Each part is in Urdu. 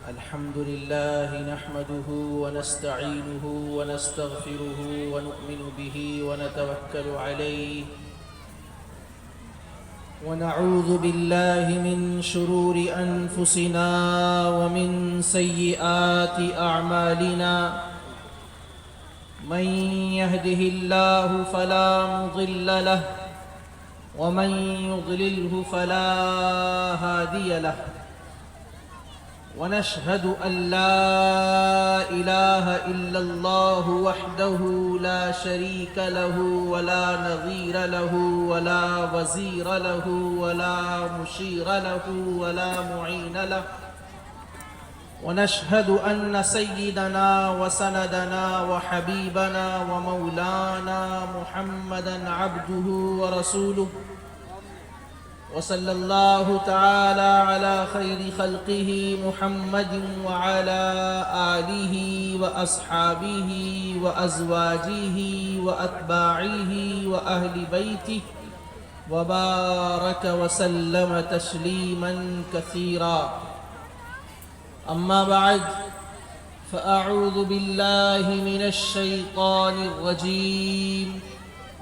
الحمد لله نحمده ونستعينه ونستغفره ونؤمن به ونتوكل عليه ونعوذ بالله من شرور أنفسنا ومن سيئات أعمالنا من يهده الله فلا مضل له ومن يضلله فلا هادي له ونشهد أن لا إله إلا الله وحده لا شريك له ولا نظير له ولا وزير له ولا مشير له ولا معين له ونشهد أن سيدنا وسندنا وحبيبنا ومولانا محمدا عبده ورسوله وصلى الله تعالى على خير خلقه محمد وعلى آله وأصحابه وأزواجه وأتباعه وأهل بيته وبارك وسلم تسليما كثيرا. أما بعد فأعوذ بالله من الشيطان الرجيم.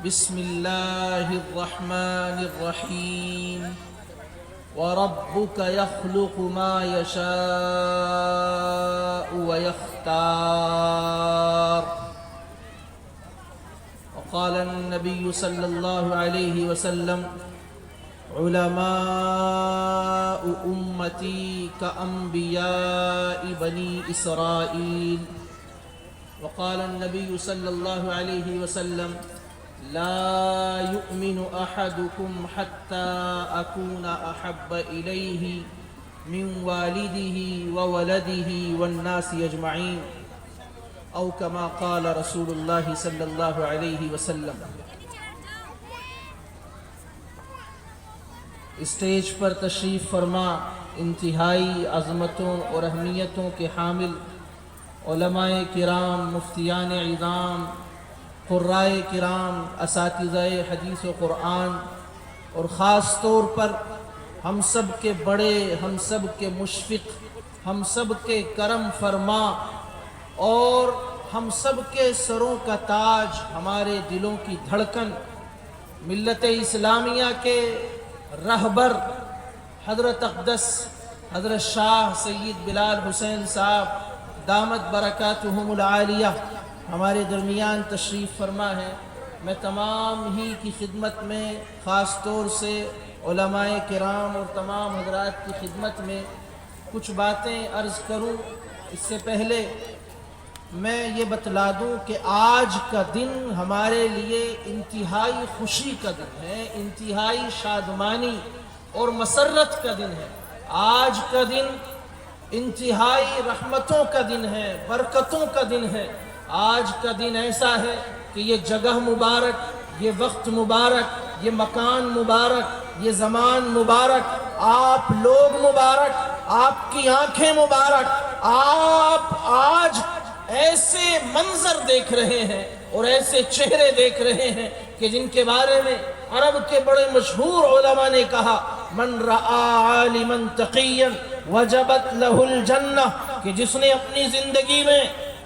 بسم الله الرحمن الرحيم. وربك يخلق ما يشاء ويختار. وقال النبي صلى الله عليه وسلم: علماء أمتي كأنبياء بني إسرائيل. وقال النبي صلى الله عليه وسلم: لا يؤمن أحدكم حتى أكون أحب إليه من والده وولده والناس أجمعين، أو كما قال رسول الله صلى الله عليه وسلم. اسٹیج پر تشریف فرما انتہائی عظمتوں اور اہمیتوں کے حامل علماء کرام، مفتیان عظام، قرائے کرام، اساتذہ حدیث و قرآن، اور خاص طور پر ہم سب کے بڑے، ہم سب کے مشفق، ہم سب کے کرم فرما اور ہم سب کے سروں کا تاج، ہمارے دلوں کی دھڑکن، ملت اسلامیہ کے رہبر حضرت اقدس حضرت شاہ سید بلال حسین صاحب دامت برکاتہم العالیہ ہمارے درمیان تشریف فرما ہے. میں تمام ہی کی خدمت میں، خاص طور سے علماء کرام اور تمام حضرات کی خدمت میں کچھ باتیں عرض کروں. اس سے پہلے میں یہ بتلا دوں کہ آج کا دن ہمارے لیے انتہائی خوشی کا دن ہے، انتہائی شادمانی اور مسرت کا دن ہے. آج کا دن انتہائی رحمتوں کا دن ہے، برکتوں کا دن ہے. آج کا دن ایسا ہے کہ یہ جگہ مبارک، یہ وقت مبارک، یہ مکان مبارک، یہ زمان مبارک، آپ لوگ مبارک، آپ کی آنکھیں مبارک. آپ آج ایسے منظر دیکھ رہے ہیں اور ایسے چہرے دیکھ رہے ہیں کہ جن کے بارے میں عرب کے بڑے مشہور علماء نے کہا: من رآ عالما تقیا وجبت لہ الجنہ، کہ جس نے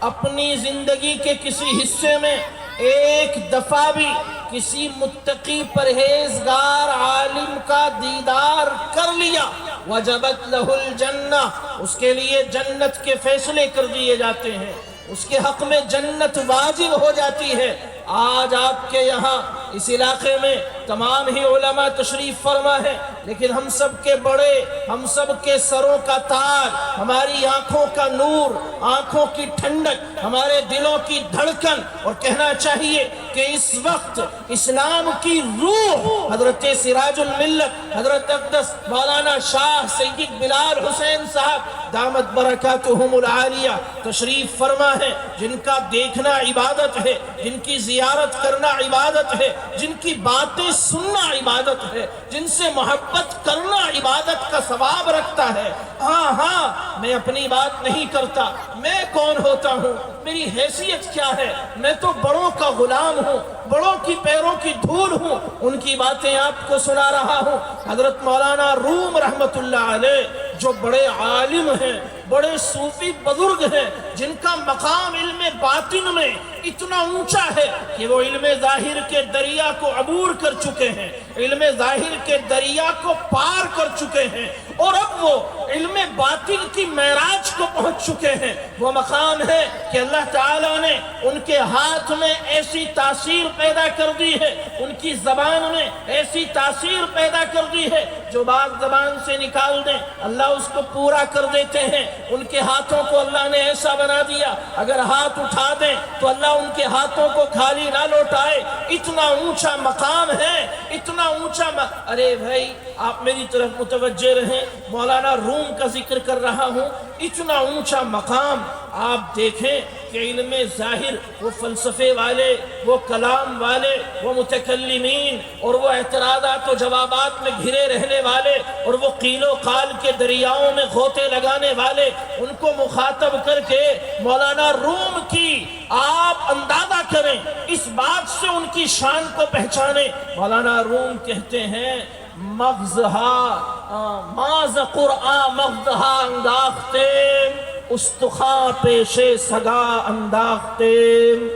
اپنی زندگی کے کسی حصے میں ایک دفعہ بھی کسی متقی پرہیزگار عالم کا دیدار کر لیا، وجبت لہ الجنہ، اس کے لیے جنت کے فیصلے کر دیے جاتے ہیں، اس کے حق میں جنت واجب ہو جاتی ہے. آج آپ کے یہاں اس علاقے میں تمام ہی علماء تشریف فرما ہے، لیکن ہم سب کے بڑے، ہم سب کے سروں کا تاج، ہماری آنکھوں کا نور، آنکھوں کی ٹھنڈک، ہمارے دلوں کی دھڑکن، اور کہنا چاہیے کہ اس وقت اسلام کی روح حضرت سراج الملت حضرت اقدس مولانا شاہ سید بلال حسین صاحب دامت برکاتہم العالیہ تشریف فرما ہے، جن کا دیکھنا عبادت ہے، جن کی زیارت کرنا عبادت ہے، جن کی باتیں سننا عبادت ہے، جن سے محبت کرنا عبادت کا ثواب رکھتا ہے. ہاں میں اپنی بات نہیں کرتا، میں کون ہوتا ہوں، میری حیثیت کیا ہے، میں تو بڑوں کا غلام ہوں، بڑوں کی پیروں کی دھول ہوں، ان کی باتیں آپ کو سنا رہا ہوں۔ حضرت مولانا روم رحمت اللہ علیہ جو بڑے عالم ہیں، بڑے صوفی بزرگ ہیں، جن کا مقام علم باطن میں اتنا اونچا ہے کہ وہ علم ظاہر کے دریا کو عبور کر چکے ہیں، علم ظاہر کے دریا کو پار کر چکے ہیں، اور اب وہ علم باطن کی معراج کو پہنچ چکے ہیں۔ وہ مقام ہے کہ اللہ تعالیٰ نے ان کے ہاتھ میں ایسی تاثیر پیدا کر دی ہے، ان کی زبان میں ایسی تاثیر پیدا کر دی ہے، جو بات زبان سے نکال دیں اللہ اس کو پورا کر دیتے ہیں۔ ان کے ہاتھوں کو اللہ نے ایسا بنا دیا، اگر ہاتھ اٹھا دیں تو اللہ ان کے ہاتھوں کو خالی نہ لوٹائے۔ اتنا اونچا مقام ہے، اتنا اونچا ارے بھائی آپ میری طرف متوجہ رہیں، مولانا روم کا ذکر کر رہا ہوں۔ اتنا اونچا مقام آپ دیکھیں کہ علم ظاہر، وہ فلسفے والے، وہ کلام والے، وہ متکلمین اور وہ اعتراضات و جوابات میں گھرے رہنے والے اور وہ قیل و قال کے دریاؤں میں غوطے لگانے والے، ان کو مخاطب کر کے مولانا روم کی آپ اندازہ کریں، اس بات سے ان کی شان کو پہچانیں۔ مولانا روم کہتے ہیں مغزہا ماز قرآن مغزہا انداختیم استخا پیشے سگا انداختیم،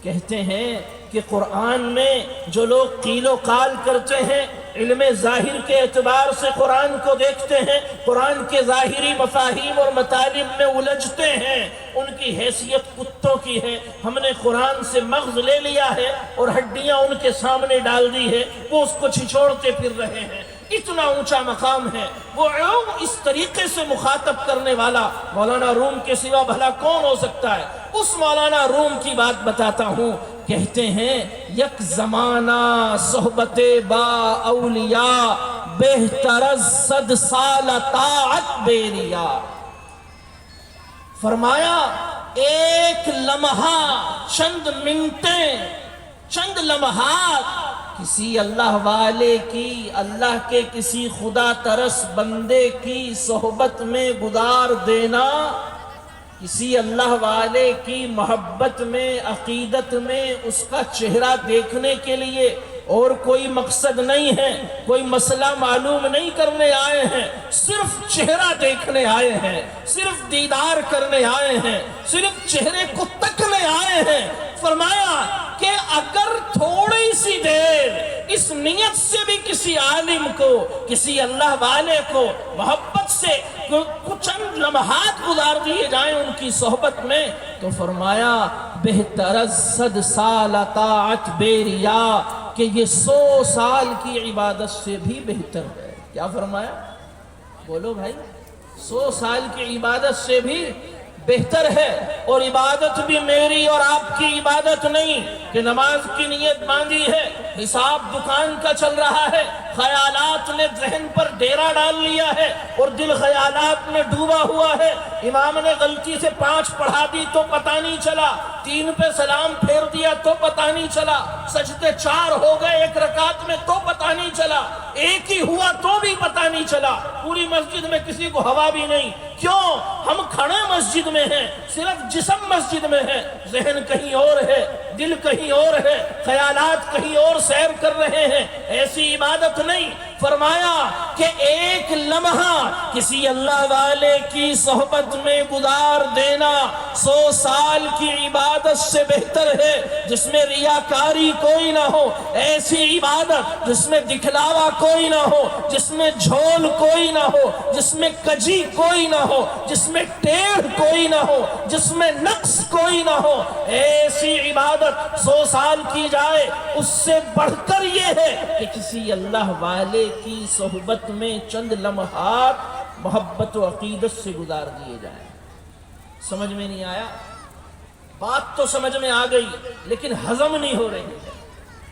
کہتے ہیں کہ قرآن میں جو لوگ قیل و قال کرتے ہیں، علم ظاہر کے اعتبار سے قرآن کو دیکھتے ہیں، قرآن کے ظاہری مفاہیم اور مطالب میں الجھتے ہیں، ان کی حیثیت کتوں کی ہے۔ ہم نے قرآن سے مغز لے لیا ہے اور ہڈیاں ان کے سامنے ڈال دی ہے، وہ اس کو چھچوڑتے پھر رہے ہیں۔ اتنا اونچا مقام ہے، وہ اس طریقے سے مخاطب کرنے والا مولانا روم کے سوا بھلا کون ہو سکتا ہے؟ اس مولانا روم کی بات بتاتا ہوں۔ کہتے ہیں یک زمانہ صحبت با اولیاء بہتر از 100 سال طاعت بیریا۔ فرمایا ایک لمحہ، چند منٹیں، چند لمحات کسی اللہ والے کی، اللہ کے کسی خدا ترس بندے کی صحبت میں گزار دینا، کسی اللہ والے کی محبت میں، عقیدت میں، اس کا چہرہ دیکھنے کے لیے اور کوئی مقصد نہیں ہے، کوئی مسئلہ معلوم نہیں کرنے آئے ہیں، صرف چہرہ دیکھنے آئے ہیں، صرف دیدار کرنے آئے ہیں، صرف چہرے کو تکنے آئے ہیں۔ فرمایا کہ اگر تھوڑی سی دیر اس نیت سے بھی کسی عالم کو، کسی اللہ والے کو محبت سے چند لمحات گزار دیے جائیں ان کی صحبت میں، تو فرمایا بہتر از 100 سال طاعت بیریا، کہ یہ 100 سال کی عبادت سے بھی بہتر ہے۔ کیا فرمایا؟ بولو بھائی، 100 سال کی عبادت سے بھی بہتر ہے۔ اور عبادت بھی میری اور آپ کی عبادت نہیں کہ نماز کی نیت باندھی ہے، حساب دکان کا چل رہا ہے، خیالات نے ذہن پر ڈیرا ڈال لیا ہے اور دل خیالات میں ڈوبا ہوا ہے۔ امام نے غلطی سے 5 پڑھا دی تو پتہ نہیں چلا، 3 پہ سلام پھیر دیا تو پتہ نہیں چلا، سجدے 4 ہو گئے 1 رکعت میں تو پتہ نہیں چلا، 1 ہی ہوا تو بھی پتہ نہیں چلا، پوری مسجد میں کسی کو ہوا بھی نہیں۔ کیوں؟ ہم کھڑے مسجد میں ہیں، صرف جسم مسجد میں ہے، ذہن کہیں اور ہے، دل کہیں اور ہے، خیالات کہیں اور سیر کر رہے ہیں۔ ایسی عبادت نہیں۔ فرمایا کہ ایک لمحہ کسی اللہ والے کی صحبت میں گزار دینا 100 سال کی عبادت سے بہتر ہے، جس میں ریاکاری کوئی نہ ہو، ایسی عبادت جس میں دکھلاوا کوئی نہ ہو، جس میں جھول کوئی نہ ہو، جس میں کجی کوئی نہ ہو، جس میں ٹیڑھ کوئی نہ ہو، جس میں نقص کوئی نہ ہو، ایسی عبادت 100 سال کی جائے۔ اس سے بڑھ کر یہ ہے کہ کسی اللہ والے کی صحبت میں چند لمحات محبت و عقیدت سے گزار دیے جائیں۔ سمجھ میں نہیں آیا؟ بات تو سمجھ میں آ گئی لیکن ہضم نہیں ہو رہی ہے۔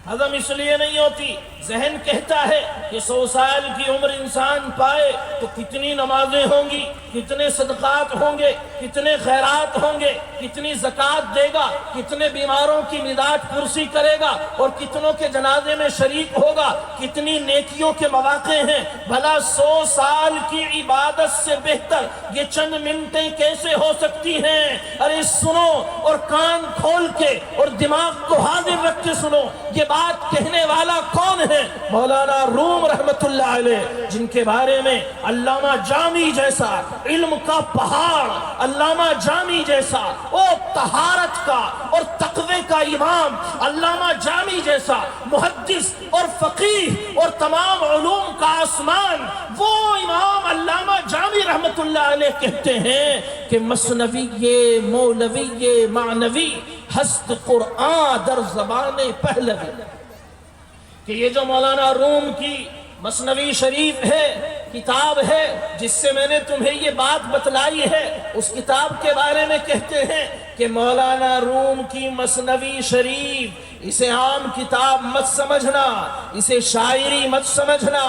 ہضم اس لیے نہیں ہوتی، ذہن کہتا ہے کہ 100 سال کی عمر انسان پائے تو کتنی نمازیں ہوں گی، کتنے صدقات ہوں گے، کتنے خیرات ہوں گے، کتنی زکوٰۃ دے گا، کتنے بیماروں کی مداد پرسی کرے گا اور کتنوں کے جنازے میں شریک ہوگا، کتنی نیکیوں کے مواقع ہیں۔ بھلا 100 سال کی عبادت سے بہتر یہ چند منٹیں کیسے ہو سکتی ہیں؟ ارے سنو اور کان کھول کے اور دماغ کو حاضر رکھ کے سنو، یہ بات کہنے والا کون ہے؟ مولانا روم رحمت اللہ علیہ، جن کے بارے میں علامہ جامی جیسا علم کا پہاڑ، علامہ جامی جیسا وہ طہارت کا اور تقوی کا امام، علامہ جامی جیسا محدث اور فقیہ اور تمام علوم کا آسمان، وہ امام علامہ جامی رحمت اللہ علیہ کہتے ہیں کہ مثنوی مولوی معنوی ہست قرآن در زبان پہلوی، کہ یہ جو مولانا روم کی مثنوی شریف ہے، کتاب ہے جس سے میں نے تمہیں یہ بات بتلائی ہے، اس کتاب کے بارے میں کہتے ہیں کہ مولانا روم کی مثنوی شریف، اسے عام کتاب مت سمجھنا، اسے شاعری مت سمجھنا،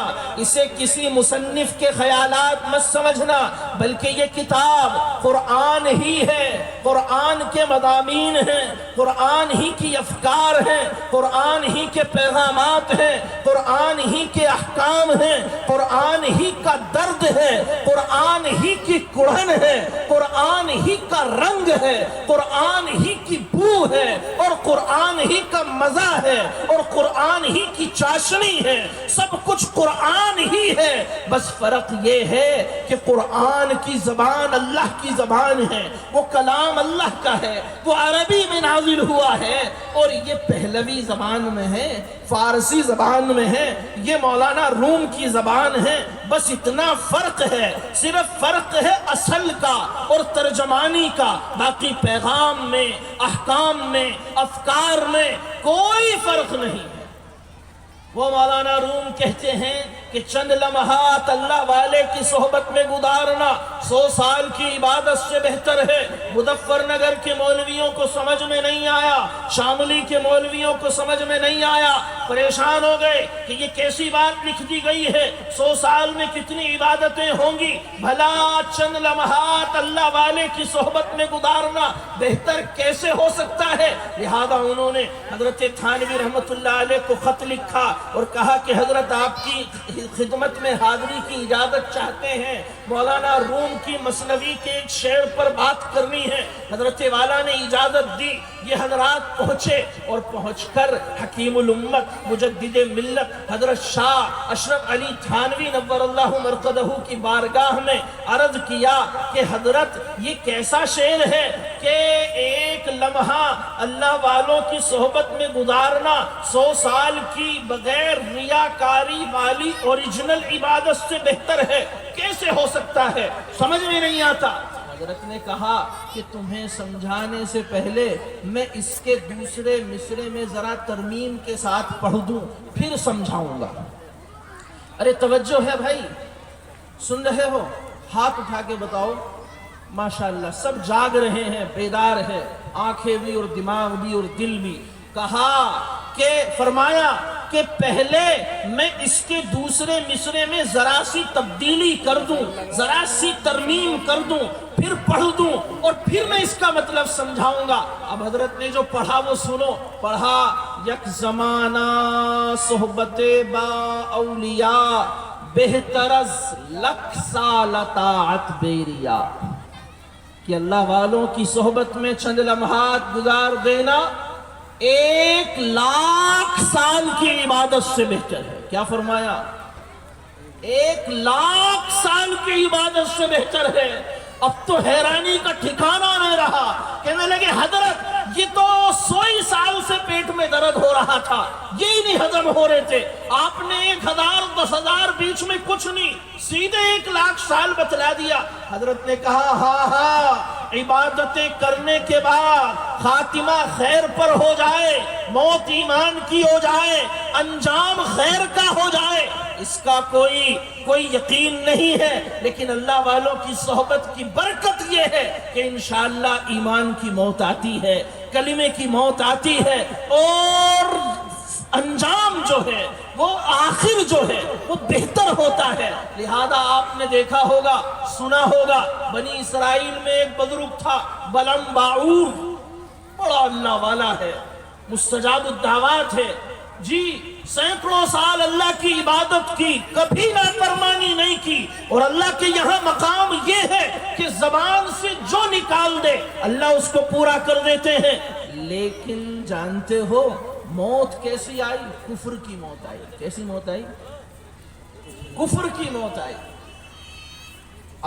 اسے کسی مصنف کے خیالات مت سمجھنا، بلکہ یہ کتاب قرآن ہی ہے، قرآن کے مضامین ہیں، قرآن ہی کی افکار ہیں، قرآن ہی کے پیغامات ہیں، قرآن ہی کے احکام ہیں، قرآن ہی کا درد ہے، قرآن ہی کی کڑھن ہے، قرآن ہی کا رنگ ہے، قرآن ہی کی بو ہے، اور قرآن ہی کا مزہ ہے، اور قرآن ہی کی چاشنی ہے، سب کچھ قرآن ہی ہے۔ بس فرق یہ ہے کہ قرآن کی زبان اللہ کی زبان ہے، وہ کلام اللہ کا ہے، وہ عربی میں نازل ہوا ہے، اور یہ پہلوی زبان میں ہے، فارسی زبان میں ہے، یہ مولانا روم کی زبان ہے۔ بس اتنا فرق ہے، صرف فرق ہے اصل کا اور ترجمانی کا، باقی پیغام میں، احکام میں، افکار میں کوئی فرق نہیں ہے۔ وہ مولانا روم کہتے ہیں کہ چند لمحات اللہ والے کی صحبت میں گزارنا 100 سال کی عبادت سے بہتر ہے۔ مظفر نگر کے مولویوں کو سمجھ میں نہیں آیا، شاملی کے مولویوں کو سمجھ میں نہیں آیا، پریشان ہو گئے کہ یہ کیسی بات لکھ دی گئی ہے، 100 سال میں کتنی عبادتیں ہوں گی، بھلا چند لمحات اللہ والے کی صحبت میں گزارنا بہتر کیسے ہو سکتا ہے؟ لہذا انہوں نے حضرت تھانوی رحمت اللہ علیہ کو خط لکھا اور کہا کہ حضرت آپ کی خدمت میں حاضری کی اجازت چاہتے ہیں، مولانا روم کی مثنوی کے ایک شعر پر بات کرنی ہے۔ حضرت والا نے اجازت دی، یہ حضرات پہنچے اور پہنچ کر حکیم الامت مجدد ملت حضرت شاہ اشرف علی تھانوی نور اللہ مرقدہ کی بارگاہ میں عرض کیا کہ حضرت یہ کیسا شعر ہے کہ ایک لمحہ اللہ والوں کی صحبت میں گزارنا 100 سال کی بغیر ریاکاری والی اوریجنل عبادت سے بہتر ہے، کیسے ہو سکتا ہے؟ سمجھ میں نہیں آتا۔ حضرت نے کہا کہ تمہیں سمجھانے سے پہلے میں اس کے دوسرے مصرے میں ذرا ترمیم کے ساتھ پڑھ دوں، پھر سمجھاؤں گا۔ ارے توجہ ہے بھائی، سن رہے ہو؟ ہاتھ اٹھا کے بتاؤ۔ ماشاءاللہ سب جاگ رہے ہیں، بیدار ہے، آنکھیں بھی اور دماغ بھی اور دل بھی۔ کہا کہ فرمایا کہ پہلے میں اس کے دوسرے مصرے میں ذرا سی تبدیلی کر دوں، ذرا سی ترمیم کر دوں، پھر پڑھ دوں اور پھر میں اس کا مطلب سمجھاؤں گا۔ اب حضرت نے جو پڑھا وہ سنو۔ پڑھا یک زمانہ صحبت با اولیاء بہتر از لکھ سال طاعت بیریا، کہ اللہ والوں کی صحبت میں چند لمحات گزار دینا 1,00,000 سال کی عبادت سے بہتر ہے۔ کیا فرمایا؟ 1,00,000 سال کی عبادت سے بہتر ہے۔ اب تو حیرانی کا ٹھکانہ نہیں رہا، کہنے لگے حضرت یہ تو 100 سال سے پیٹ میں درد ہو رہا تھا، یہ نہیں ہضم ہو رہے تھے، آپ نے 1,000 10,000 بیچ میں کچھ نہیں، سیدھے 1,00,000 سال بتلا دیا۔ حضرت نے کہا ہاں عبادتیں کرنے کے بعد خاتمہ خیر پر ہو جائے، موت ایمان کی ہو جائے، انجام خیر کا ہو جائے، اس کا کوئی یقین نہیں ہے، لیکن اللہ والوں کی صحبت کی برکت یہ ہے کہ انشاءاللہ ایمان کی موت آتی ہے، کلمے کی موت آتی ہے، اور انجام جو ہے وہ آخر جو ہے وہ بہتر ہوتا ہے۔ لہذا آپ نے دیکھا ہوگا، سنا ہوگا، بنی اسرائیل میں ایک بزرگ تھا بلعم باعور، بڑا اللہ والا ہے، مستجاب الدعوات ہے جی، سینکڑوں سال اللہ کی عبادت کی، کبھی نافرمانی نہیں کی، اور اللہ کے یہاں مقام یہ ہے کہ زبان سے جو نکال دے اللہ اس کو پورا کر دیتے ہیں۔ لیکن جانتے ہو موت کیسی آئی؟ کفر کی موت آئی۔ کیسی موت آئی؟ کفر کی موت آئی۔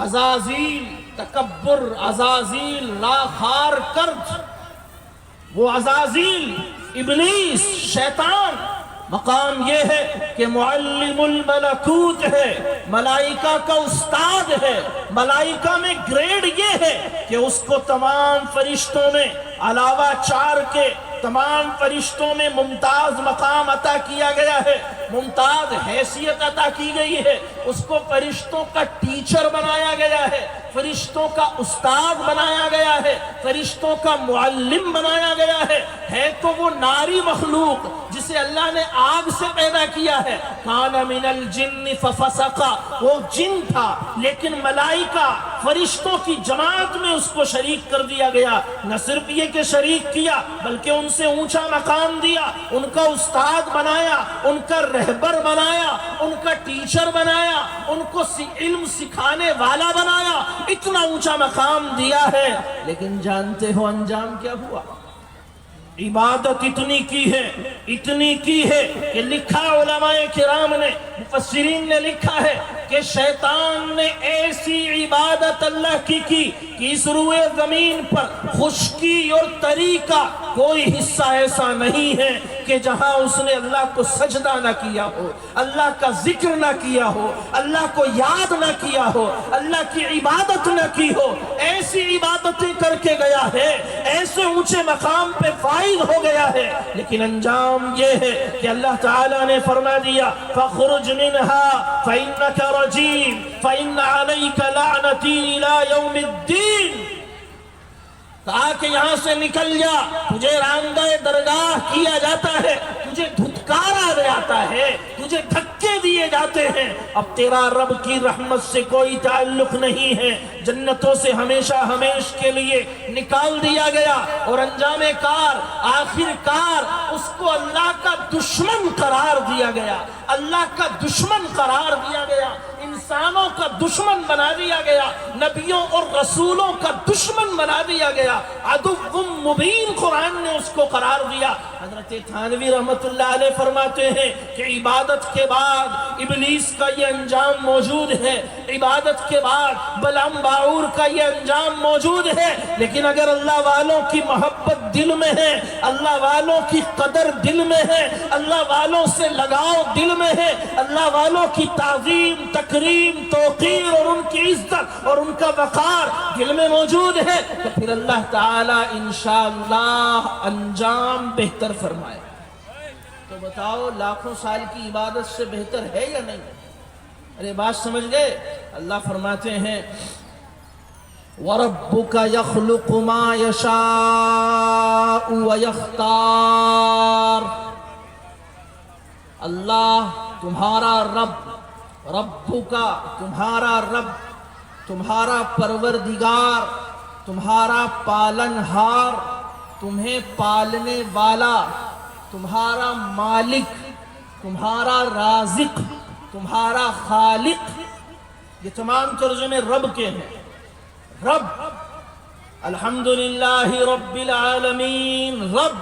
عزازیل تکبر، عزازیل راخار کرد، وہ عزازیل ابلیس شیطان مقام یہ ہے کہ معلم الملکوت ہے، ملائکہ کا استاد ہے۔ ملائکہ میں گریڈ یہ ہے کہ اس کو تمام فرشتوں میں علاوہ 4 کے تمام فرشتوں میں ممتاز مقام عطا کیا گیا ہے، ممتاز حیثیت عطا کی گئی ہے، اس کو فرشتوں کا ٹیچر بنایا گیا ہے، فرشتوں کا استاد بنایا گیا ہے، فرشتوں کا معلم بنایا گیا ہے تو وہ ناری مخلوق جسے اللہ نے آگ سے پیدا کیا ہے۔ کان من الجن ففسقا، وہ جن تھا لیکن ملائکہ فرشتوں کی جماعت میں اس کو شریک کر دیا گیا۔ نہ صرف یہ کہ شریک کیا بلکہ ان سے اونچا مقام دیا، ان کا استاد بنایا، ان کا رہبر بنایا، ان کا ٹیچر بنایا، ان کو علم سکھانے والا بنایا، اتنا اونچا مقام دیا ہے۔ لیکن جانتے ہو انجام کیا ہوا؟ عبادت اتنی کی ہے کہ لکھا علماء کرام نے، مفسرین نے لکھا ہے کہ شیطان نے ایسی عبادت اللہ کی کہ اس روئے زمین پر خشکی اور تری کا کوئی حصہ ایسا نہیں ہے کہ جہاں اس نے اللہ کو سجدہ نہ کیا ہو، اللہ کا ذکر نہ کیا ہو، اللہ کو یاد نہ کیا ہو، اللہ کی عبادت نہ کی ہو۔ ایسی عبادتیں کر کے گیا ہے، ایسے اونچے مقام پہ فائز ہو گیا ہے، لیکن انجام یہ ہے کہ اللہ تعالیٰ نے فرما دیا فَخْرُجْ مِنْهَا فَإِنَّكَ رَجِيمٌ فَإِنَّ عَلَيْكَ لَعْنَتِي إِلَى يَوْمِ الدِّينِ، کہا کہ یہاں سے نکل جا، تجھے راندہ درگاہ کیا جاتا ہے، تجھے دھتکارا جاتا ہے، تجھے دھکے دیے جاتے ہیں۔ اب تیرا رب کی رحمت سے کوئی تعلق نہیں ہے، جنتوں سے ہمیشہ ہمیش کے لیے نکال دیا گیا، اور انجام کار آخر کار اس کو اللہ کا دشمن قرار دیا گیا، اللہ کا دشمن قرار دیا گیا، انسانوں کا دشمن بنا دیا گیا، نبیوں اور رسولوں کا دشمن بنا دیا گیا، عدو مبین قرآن نے اس کو قرار دیا۔ حضرت تھانوی رحمت اللہ علیہ فرماتے ہیں کہ عبادت کے بعد ابلیس کا یہ انجام موجود ہے، عبادت کے بعد بلعم باعور کا یہ انجام موجود ہے، لیکن اگر اللہ والوں کی محبت دل میں ہے، اللہ والوں کی قدر دل میں ہے، اللہ والوں سے لگاؤ دل میں ہے، اللہ والوں کی تعظیم تکریم توقیر اور ان کی عزت اور ان کا وقار دل میں موجود ہے، تو پھر اللہ تعالی انشاءاللہ انجام بہتر فرمائے۔ تو بتاؤ لاکھوں سال کی عبادت سے بہتر ہے یا نہیں؟ ارے بات سمجھ گئے؟ اللہ فرماتے ہیں وَرَبُّكَ يَخْلُقُ مَا يَشَاءُ وَيَخْتَارُ، اللہ تمہارا رب، ربُّكَ تمہارا رب، تمہارا پروردگار، تمہارا پالنہار، تمہیں پالنے والا، تمہارا مالک، تمہارا رازق، تمہارا خالق، یہ تمام ترجمے رب کے ہیں۔ رب، الحمدللہ رب العالمین، رب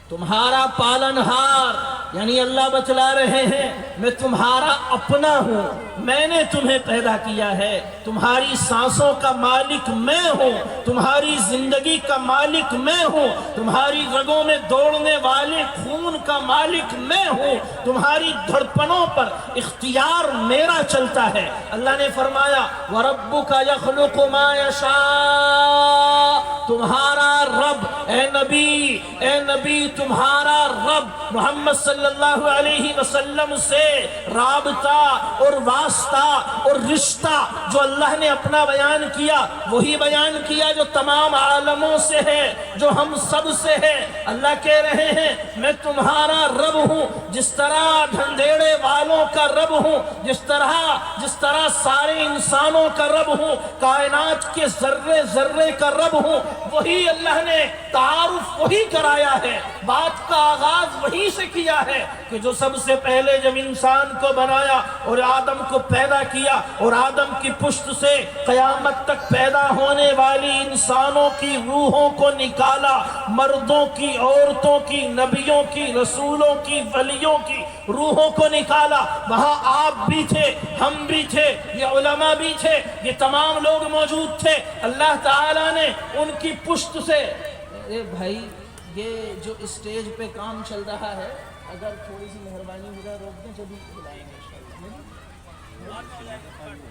تمہارا پالنہار، یعنی اللہ بتلا رہے ہیں میں تمہارا اپنا ہوں، میں نے تمہیں پیدا کیا ہے، تمہاری سانسوں کا مالک میں ہوں، تمہاری زندگی کا مالک میں ہوں، تمہاری رگوں میں دوڑنے والے خون کا مالک میں ہوں، تمہاری دھڑکنوں پر اختیار میرا چلتا ہے۔ اللہ نے فرمایا وَرَبُّكَ يَخْلُقُ مَا يَشَاءُ تمہارا رب، اے نبی تمہارا رب محمد صلی اللہ علیہ وسلم سے رابطہ اور واسطہ اور رشتہ جو اللہ نے اپنا بیان کیا وہی بیان کیا جو تمام عالموں سے ہے، جو ہم سب سے ہے۔ اللہ کہہ رہے ہیں میں تمہارا رب ہوں، جس طرح ڈھنڈیرے والوں کا رب ہوں، جس طرح سارے انسانوں کا رب ہوں، کائنات کے ذرے ذرے کا رب ہوں، وہی اللہ نے تعارف وہی کرایا ہے، بات کا آغاز وہی سے کیا ہے کہ جو سب سے پہلے جب انسان کو بنایا اور آدم کو پیدا کیا اور آدم کی پشت سے قیامت تک پیدا ہونے والی انسانوں کی روحوں کو نکالا، مردوں کی، عورتوں کی، نبیوں کی، رسولوں کی، ولیوں کی روحوں کو نکالا، وہاں آپ بھی تھے، ہم بھی تھے، یہ علماء بھی تھے، یہ تمام لوگ موجود تھے۔ اللہ تعالیٰ نے ان کی پشت سے اے بھائی یہ جو اسٹیج پہ کام چل رہا ہے اگر تھوڑی سی مہربانی ہو جائے روک دیں جبھی بلائیں گے انشاءاللہ۔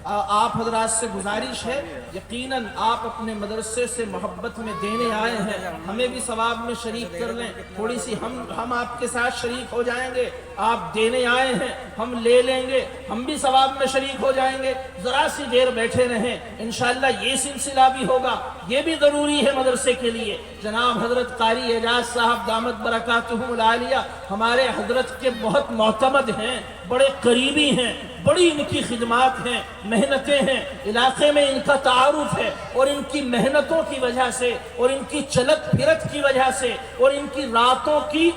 آپ حضرات سے گزارش ہے، یقیناً آپ اپنے مدرسے سے محبت میں دینے آئے ہیں، ہمیں بھی ثواب میں شریک کر لیں، تھوڑی سی ہم آپ کے ساتھ شریک ہو جائیں گے، آپ دینے آئے ہیں ہم لے لیں گے، ہم بھی ثواب میں شریک ہو جائیں گے، ذرا سی دیر بیٹھے رہیں، انشاءاللہ یہ سلسلہ بھی ہوگا، یہ بھی ضروری ہے مدرسے کے لیے۔ جناب حضرت قاری اعجاز صاحب دامت برکاتہم العالیہ ہمارے حضرت کے بہت معتمد ہیں، بڑے قریبی ہیں، بڑی ان کی خدمات ہیں، محنتیں ہیں، علاقے میں ان کا تعارف ہے، اور ان کی محنتوں کی وجہ سے اور ان کی چلت پھرت کی وجہ سے اور ان کی راتوں کی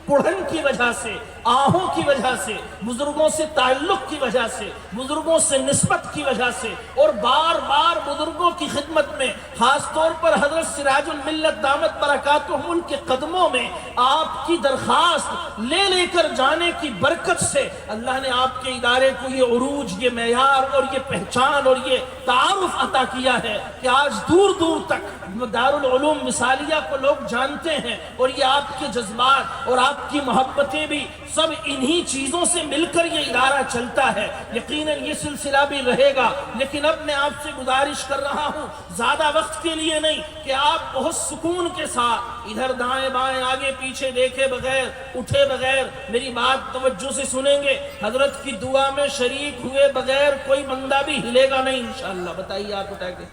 پڑھن کی وجہ سے، آہوں کی وجہ سے، بزرگوں سے تعلق کی وجہ سے، بزرگوں سے نسبت کی وجہ سے، اور بار بار بزرگوں کی خدمت میں، خاص طور پر حضرت سراج الملت دامت برکاتہم ان کے قدموں میں آپ کی درخواست لے لے کر جانے کی برکت سے اللہ نے آپ کے ادارے کو یہ عروج، یہ معیار اور یہ پہچان اور یہ تعارف عطا کیا ہے کہ آج دور دور تک دارالعلوم مثالیہ کو لوگ جانتے ہیں، اور یہ آپ کے جذبات اور آپ کی محبتیں بھی سب انہی چیزوں سے مل کر یہ ادارہ چلتا ہے۔ یقیناً یہ سلسلہ بھی رہے گا، لیکن اب میں آپ سے گزارش کر رہا ہوں زیادہ وقت کے لیے نہیں کہ آپ بہت سکون کے ساتھ ادھر دائیں بائیں آگے پیچھے دیکھے بغیر، اٹھے بغیر میری بات توجہ سے سنیں گے، حضرت کی دعا میں شریک ہوئے بغیر کوئی بندہ بھی ہلے گا نہیں انشاءاللہ۔ بتائیے آپ اٹھا کے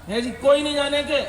ہے جی، کوئی نہیں جانے کے،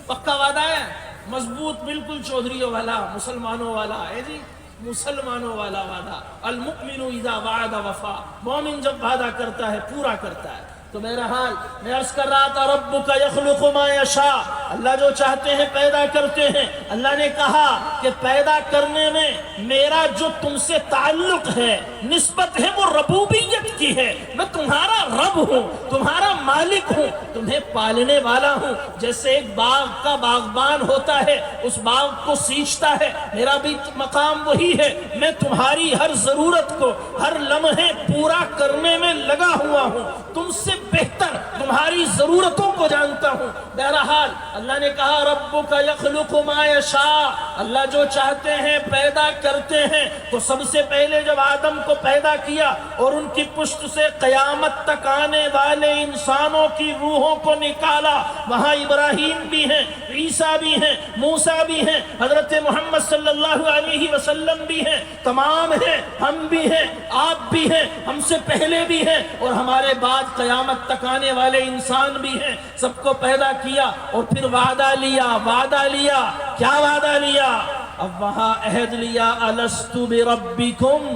پکا وعدہ ہے، مضبوط بالکل چودھریوں والا، مسلمانوں والا ہے جی، مسلمانوں والا وعدہ۔ المؤمن اذا وعد وفا، مومن جب وعدہ کرتا ہے پورا کرتا ہے۔ تو بہرحال میں عرض کر رہا تھا ربک یخلق ما یشاء، اللہ جو چاہتے ہیں پیدا کرتے ہیں۔ اللہ نے کہا کہ پیدا کرنے میں میرا جو تم سے تعلق ہے، نسبت ہے، وہ ربوبیت کی ہے۔ میں تمہارا رب ہوں، تمہارا مالک ہوں، تمہیں پالنے والا ہوں۔ جیسے ایک باغ کا باغبان ہوتا ہے، اس باغ کو سینچتا ہے، میرا بھی مقام وہی ہے، میں تمہاری ہر ضرورت کو ہر لمحے پورا کرنے میں لگا ہوا ہوں، تم سے بہتر تمہاری ضرورتوں کو جانتا ہوں۔ بہرحال اللہ نے کہا ربک یخلق ما یشاء، اللہ جو چاہتے ہیں پیدا کرتے ہیں۔ تو سب سے پہلے جب آدم کو پیدا کیا اور ان کی پشت سے قیامت تک آنے والے انسانوں کی روحوں کو نکالا، وہاں ابراہیم بھی ہیں، عیسیٰ بھی ہیں، موسیٰ بھی ہیں، حضرت محمد صلی اللہ علیہ وسلم بھی ہیں، تمام ہیں، ہم بھی ہیں، آپ بھی ہیں، ہم سے پہلے بھی ہیں، اور ہمارے بعد قیامت تک آنے والے انسان بھی ہیں۔ سب کو پیدا کیا اور پھر وعدہ لیا، کیا وعدہ لیا؟ اب وہاں عہد لیا، الست بربکم،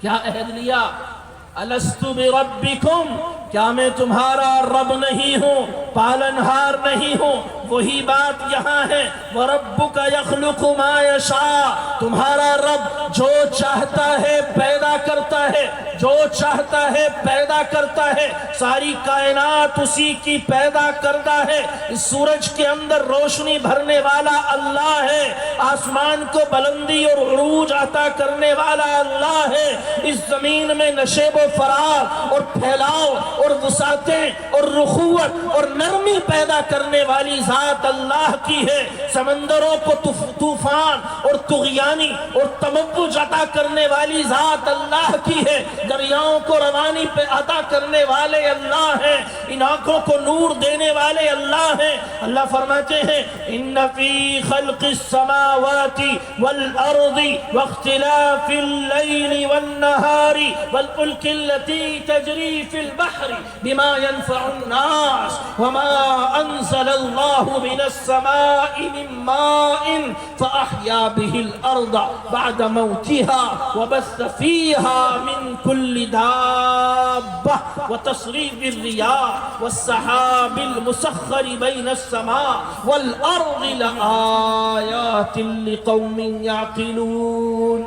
کیا عہد لیا؟ الست بربکم، کیا میں تمہارا رب نہیں ہوں، پالنہار نہیں ہوں؟ وہی بات یہاں ہے، وَرَبُّكَ يَخْلُقُ مَا يَشَاءُ، تمہارا رب جو چاہتا ہے پیدا کرتا ہے، جو چاہتا ہے پیدا کرتا ہے۔ ساری کائنات اسی کی پیدا کردہ ہے۔ اس سورج کے اندر روشنی بھرنے والا اللہ ہے، آسمان کو بلندی اور عروج عطا کرنے والا اللہ ہے، اس زمین میں نشیب و فراغ اور پھیلاؤ اور وسعتیں اور رخوت اور نرمی پیدا کرنے والی ذات اللہ کی ہے۔ سمندروں کو طوفان اور طغیانی اور تموج عطا کرنے والی ذات اللہ کی ہے۔ دریاؤں کو روانی پہ عطا کرنے والے اللہ ہیں، ان آنکھوں کو نور دینے والے اللہ ہیں۔ اللہ فرماتے ہیں ان فی خلق السماوات والارض واختلاف اللیل والنہار والفلک التي تجری فی البحر بما ينفع الناس وما انزل اللہ من السماء من ماء فأحیا به الارض بعد موتها وبث فيها من كل دابة وتصريف الرياح والسحاب المسخر بين السماء والأرض لآيات لقوم يعقلون۔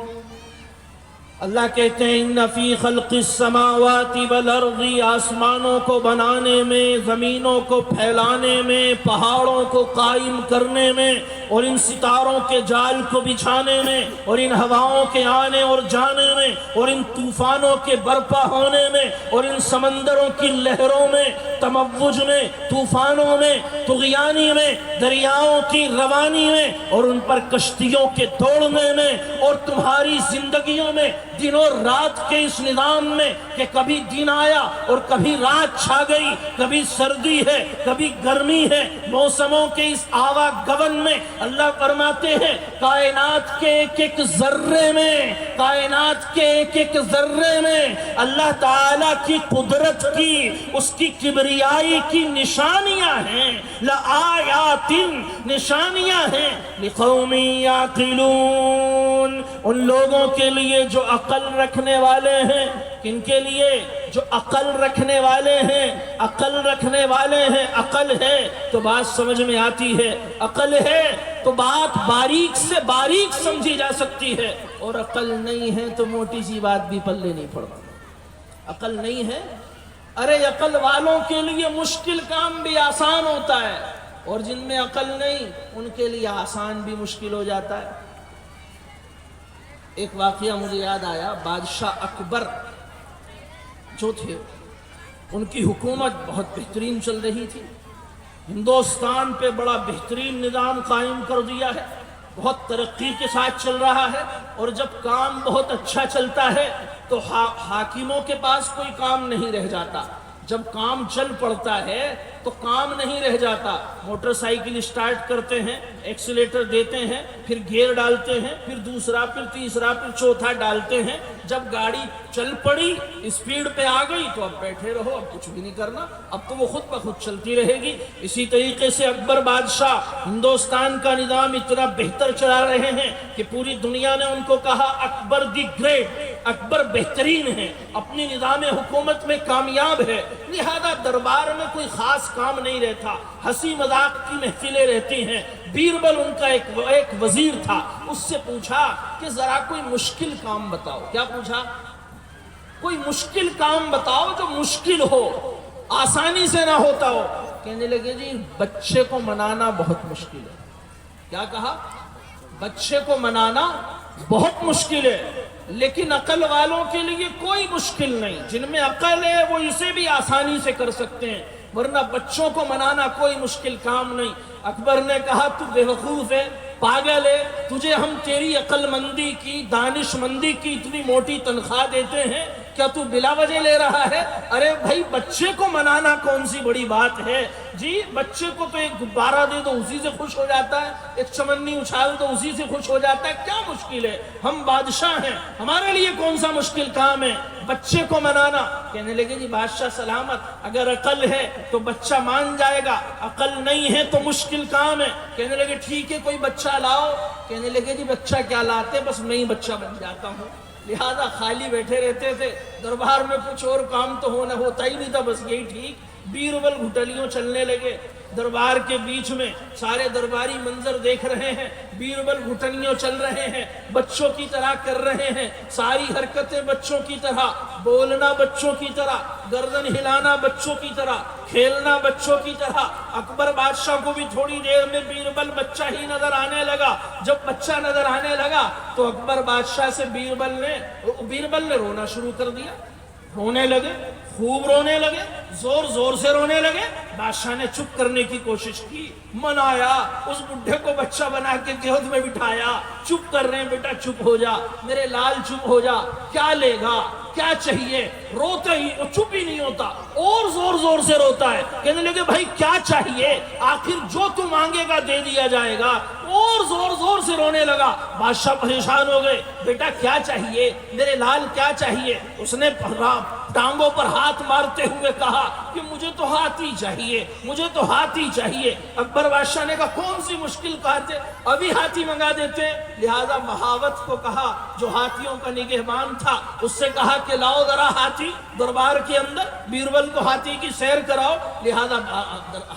اللہ کہتے ہیں ان فی خلق السماوات والارض، آسمانوں کو بنانے میں، زمینوں کو پھیلانے میں، پہاڑوں کو قائم کرنے میں، اور ان ستاروں کے جال کو بچھانے میں، اور ان ہواؤں کے آنے اور جانے میں، اور ان طوفانوں کے برپا ہونے میں، اور ان سمندروں کی لہروں میں، تموج میں، طوفانوں میں، طغیانی میں، دریاؤں کی روانی میں، اور ان پر کشتیوں کے دوڑنے میں، اور تمہاری زندگیوں میں دن اور رات کے اس نظام میں کہ کبھی دن آیا اور کبھی رات چھا گئی، کبھی سردی ہے کبھی گرمی ہے، موسموں کے اس آواگمن میں اللہ فرماتے ہیں کائنات کے ایک ایک ذرے میں، کائنات کے ایک ایک ذرے میں اللہ تعالیٰ کی قدرت کی، اس کی کبریائی کی نشانیاں ہیں، لآیات، نشانیاں ہیں، لقوم یعقلون، ان لوگوں کے لیے جو عقل رکھنے والے ہیں۔ کن کے لیے؟ جو عقل رکھنے والے ہیں، عقل رکھنے والے ہیں۔ عقل ہے تو بات سمجھ میں آتی ہے، عقل ہے تو بات باریک سے باریک سمجھی جا سکتی ہے، اور عقل نہیں ہے تو موٹی سی بات بھی پلے نہیں پڑتی۔ عقل نہیں ہے، ارے عقل والوں کے لیے مشکل کام بھی آسان ہوتا ہے، اور جن میں عقل نہیں ان کے لیے آسان بھی مشکل ہو جاتا ہے۔ ایک واقعہ مجھے یاد آیا، بادشاہ اکبر جو تھے ان کی حکومت بہت بہترین چل رہی تھی، ہندوستان پہ بڑا بہترین نظام قائم کر دیا ہے، بہت ترقی کے ساتھ چل رہا ہے، اور جب کام بہت اچھا چلتا ہے تو حاکموں کے پاس کوئی کام نہیں رہ جاتا، جب کام چل پڑتا ہے تو کام نہیں رہ جاتا۔ موٹر سائیکل سٹارٹ کرتے ہیں، ایکسیلیٹر دیتے ہیں، پھر گیئر ڈالتے ہیں، پھر دوسرا، پھر تیسرا، پھر چوتھا ڈالتے ہیں، جب گاڑی چل پڑی، اسپیڈ پہ آ گئی تو اب بیٹھے رہو، اب کچھ بھی نہیں کرنا، اب تو وہ خود بخود چلتی رہے گی۔ اسی طریقے سے اکبر بادشاہ ہندوستان کا نظام اتنا بہتر چلا رہے ہیں کہ پوری دنیا نے ان کو کہا اکبر دی گریٹ، اکبر بہترین ہے، اپنی نظام حکومت میں کامیاب ہے، لہذا دربار میں کوئی خاص کام نہیں رہتا، ہنسی مذاق کی محفلیں رہتی ہیں۔ بیربل ان کا ایک وزیر تھا، اس سے پوچھا کہ ذرا کوئی مشکل کام بتاؤ۔ کیا پوچھا؟ کوئی مشکل کام بتاؤ جو مشکل ہو، آسانی سے نہ ہوتا ہو۔ کہنے لگے جی بچے کو منانا بہت مشکل ہے۔ کیا کہا؟ بچے کو منانا بہت مشکل ہے، لیکن عقل والوں کے لیے کوئی مشکل نہیں، جن میں عقل ہے وہ اسے بھی آسانی سے کر سکتے ہیں، ورنہ بچوں کو منانا کوئی مشکل کام نہیں۔ اکبر نے کہا تو بیوقوف ہے، پاگل ہے، تجھے ہم تیری عقل مندی کی، دانش مندی کی اتنی موٹی تنخواہ دیتے ہیں، کیا تو بلا وجہ لے رہا ہے؟ ارے بھائی بچے کو منانا کون سی بڑی بات ہے؟ جی بچے کو تو ایک غبارہ دے دو اسی سے خوش ہو جاتا ہے، ایک چمنی اچھال دو اسی سے خوش ہو جاتا ہے، کیا مشکل ہے؟ ہم بادشاہ ہیں، ہمارے لیے کون سا مشکل کام ہے بچے کو منانا؟ کہنے لگے جی بادشاہ سلامت، اگر عقل ہے تو بچہ مان جائے گا، عقل نہیں ہے تو مشکل کام ہے۔ کہنے لگے ٹھیک ہے کوئی بچہ لاؤ۔ کہنے لگے جی بچہ کیا لاتے، بس میں ہی بچہ بن جاتا ہوں، لہذا خالی بیٹھے رہتے تھے، دربار میں کچھ اور کام تو ہوتا ہی نہیں تھا، بس یہی ٹھیک۔ بیربل گھٹلیوں چلنے لگے، دربار کے بیچ میں سارے درباری منظر دیکھ رہے ہیں، بیربل گھٹلیوں چل رہے ہیں، بچوں کی طرح کر رہے ہیں، ساری حرکتیں بچوں کی طرح، بولنا بچوں کی طرح، گردن ہلانا بچوں کی طرح، کھیلنا بچوں کی طرح۔ اکبر بادشاہ کو بھی تھوڑی دیر میں بیربل بچہ ہی نظر آنے لگا۔ جب بچہ نظر آنے لگا تو اکبر بادشاہ سے بیربل نے رونا شروع کر دیا۔ رونے لگے، خوب رونے لگے، زور زور سے رونے لگے۔ بادشاہ نے چپ کرنے کی کوشش کی، منایا، اس بڈھے کو بچہ بنا کے گود میں بٹھایا، چپ کر رہے ہیں، بیٹا چپ ہو جا، میرے لال چپ ہو جا، کیا لے گا، کیا چاہیے؟ روتے ہی وہ چپ ہی نہیں ہوتا، اور زور زور سے روتا ہے۔ کہنے لگے بھائی کیا چاہیے؟ آخر جو تو مانگے گا دے دیا جائے گا، اور زور زور سے رونے لگا۔ بادشاہ پریشان ہو گئے، بیٹا کیا چاہیے میرے لال، کیا چاہیے؟ اس نے ٹانگوں پر ہاتھ مارتے ہوئے کہا کہ مجھے تو ہاتھی چاہیے، مجھے تو ہاتھی چاہیے۔ اکبر بادشاہ نے کہا کون سی مشکل بات ہے، ابھی ہاتھی منگا دیتے ہیں۔ لہذا مہاوت کو کہا جو ہاتھیوں کا نگہبان تھا، اس سے کہا کہ لاؤ ذرا ہاتھی دربار کے اندر، بیربل کو ہاتھی کی سیر کراؤ۔ لہذا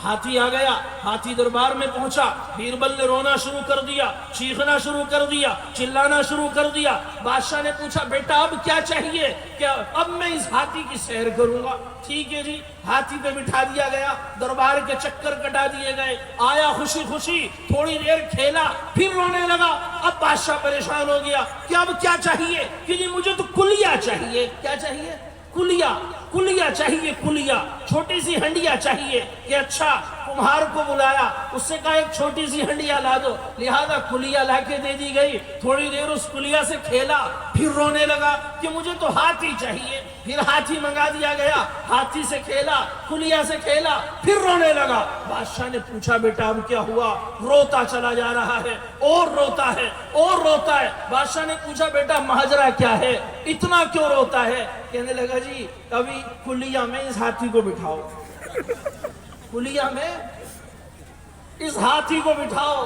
ہاتھی آ گیا، ہاتھی دربار میں پہنچا، بیربل نے رونا شروع کر دیا، چیخنا شروع کر دیا، چلانا شروع کر دیا۔ بادشاہ نے پوچھا بیٹا اب کیا چاہیے؟ کہ اب میں اس ہاتھی کی سیر کروں گا۔ ٹھیک ہے جی، ہاتھی پہ بٹھا دیا گیا، دربار کے چکر کٹا دیے گئے، آیا خوشی خوشی، تھوڑی دیر کھیلا، پھر رونے لگا۔ اب بادشاہ پریشان ہو گیا کہ اب کیا چاہیے؟ کہ جی مجھے تو کلیا چاہیے۔ کیا چاہیے؟ کلیا، کلیا چاہیے، کلیا، چھوٹی سی ہنڈیا چاہیے۔ کہ اچھا، کمہار کو بلایا، اس سے کہا ایک چھوٹی سی ہنڈیا لا دو۔ لہذا کلیا لا کے دے دی گئی، تھوڑی دیر اس کلیا سے کھیلا، پھر رونے لگا کہ مجھے تو ہاتھی چاہیے۔ پھر ہاتھی منگا دیا گیا، ہاتھی سے کھیلا، کلیا سے کھیلا، پھر رونے لگا۔ بادشاہ نے پوچھا بیٹا اب کیا ہوا؟ روتا چلا جا رہا ہے، اور روتا ہے، اور روتا ہے۔ بادشاہ نے پوچھا بیٹا ماجرا کیا ہے، اتنا کیوں روتا ہے؟ کہنے لگا جی کبھی کلیا میں اس ہاتھی کو بٹھاؤ، کلیا میں اس ہاتھی کو بٹھاؤ۔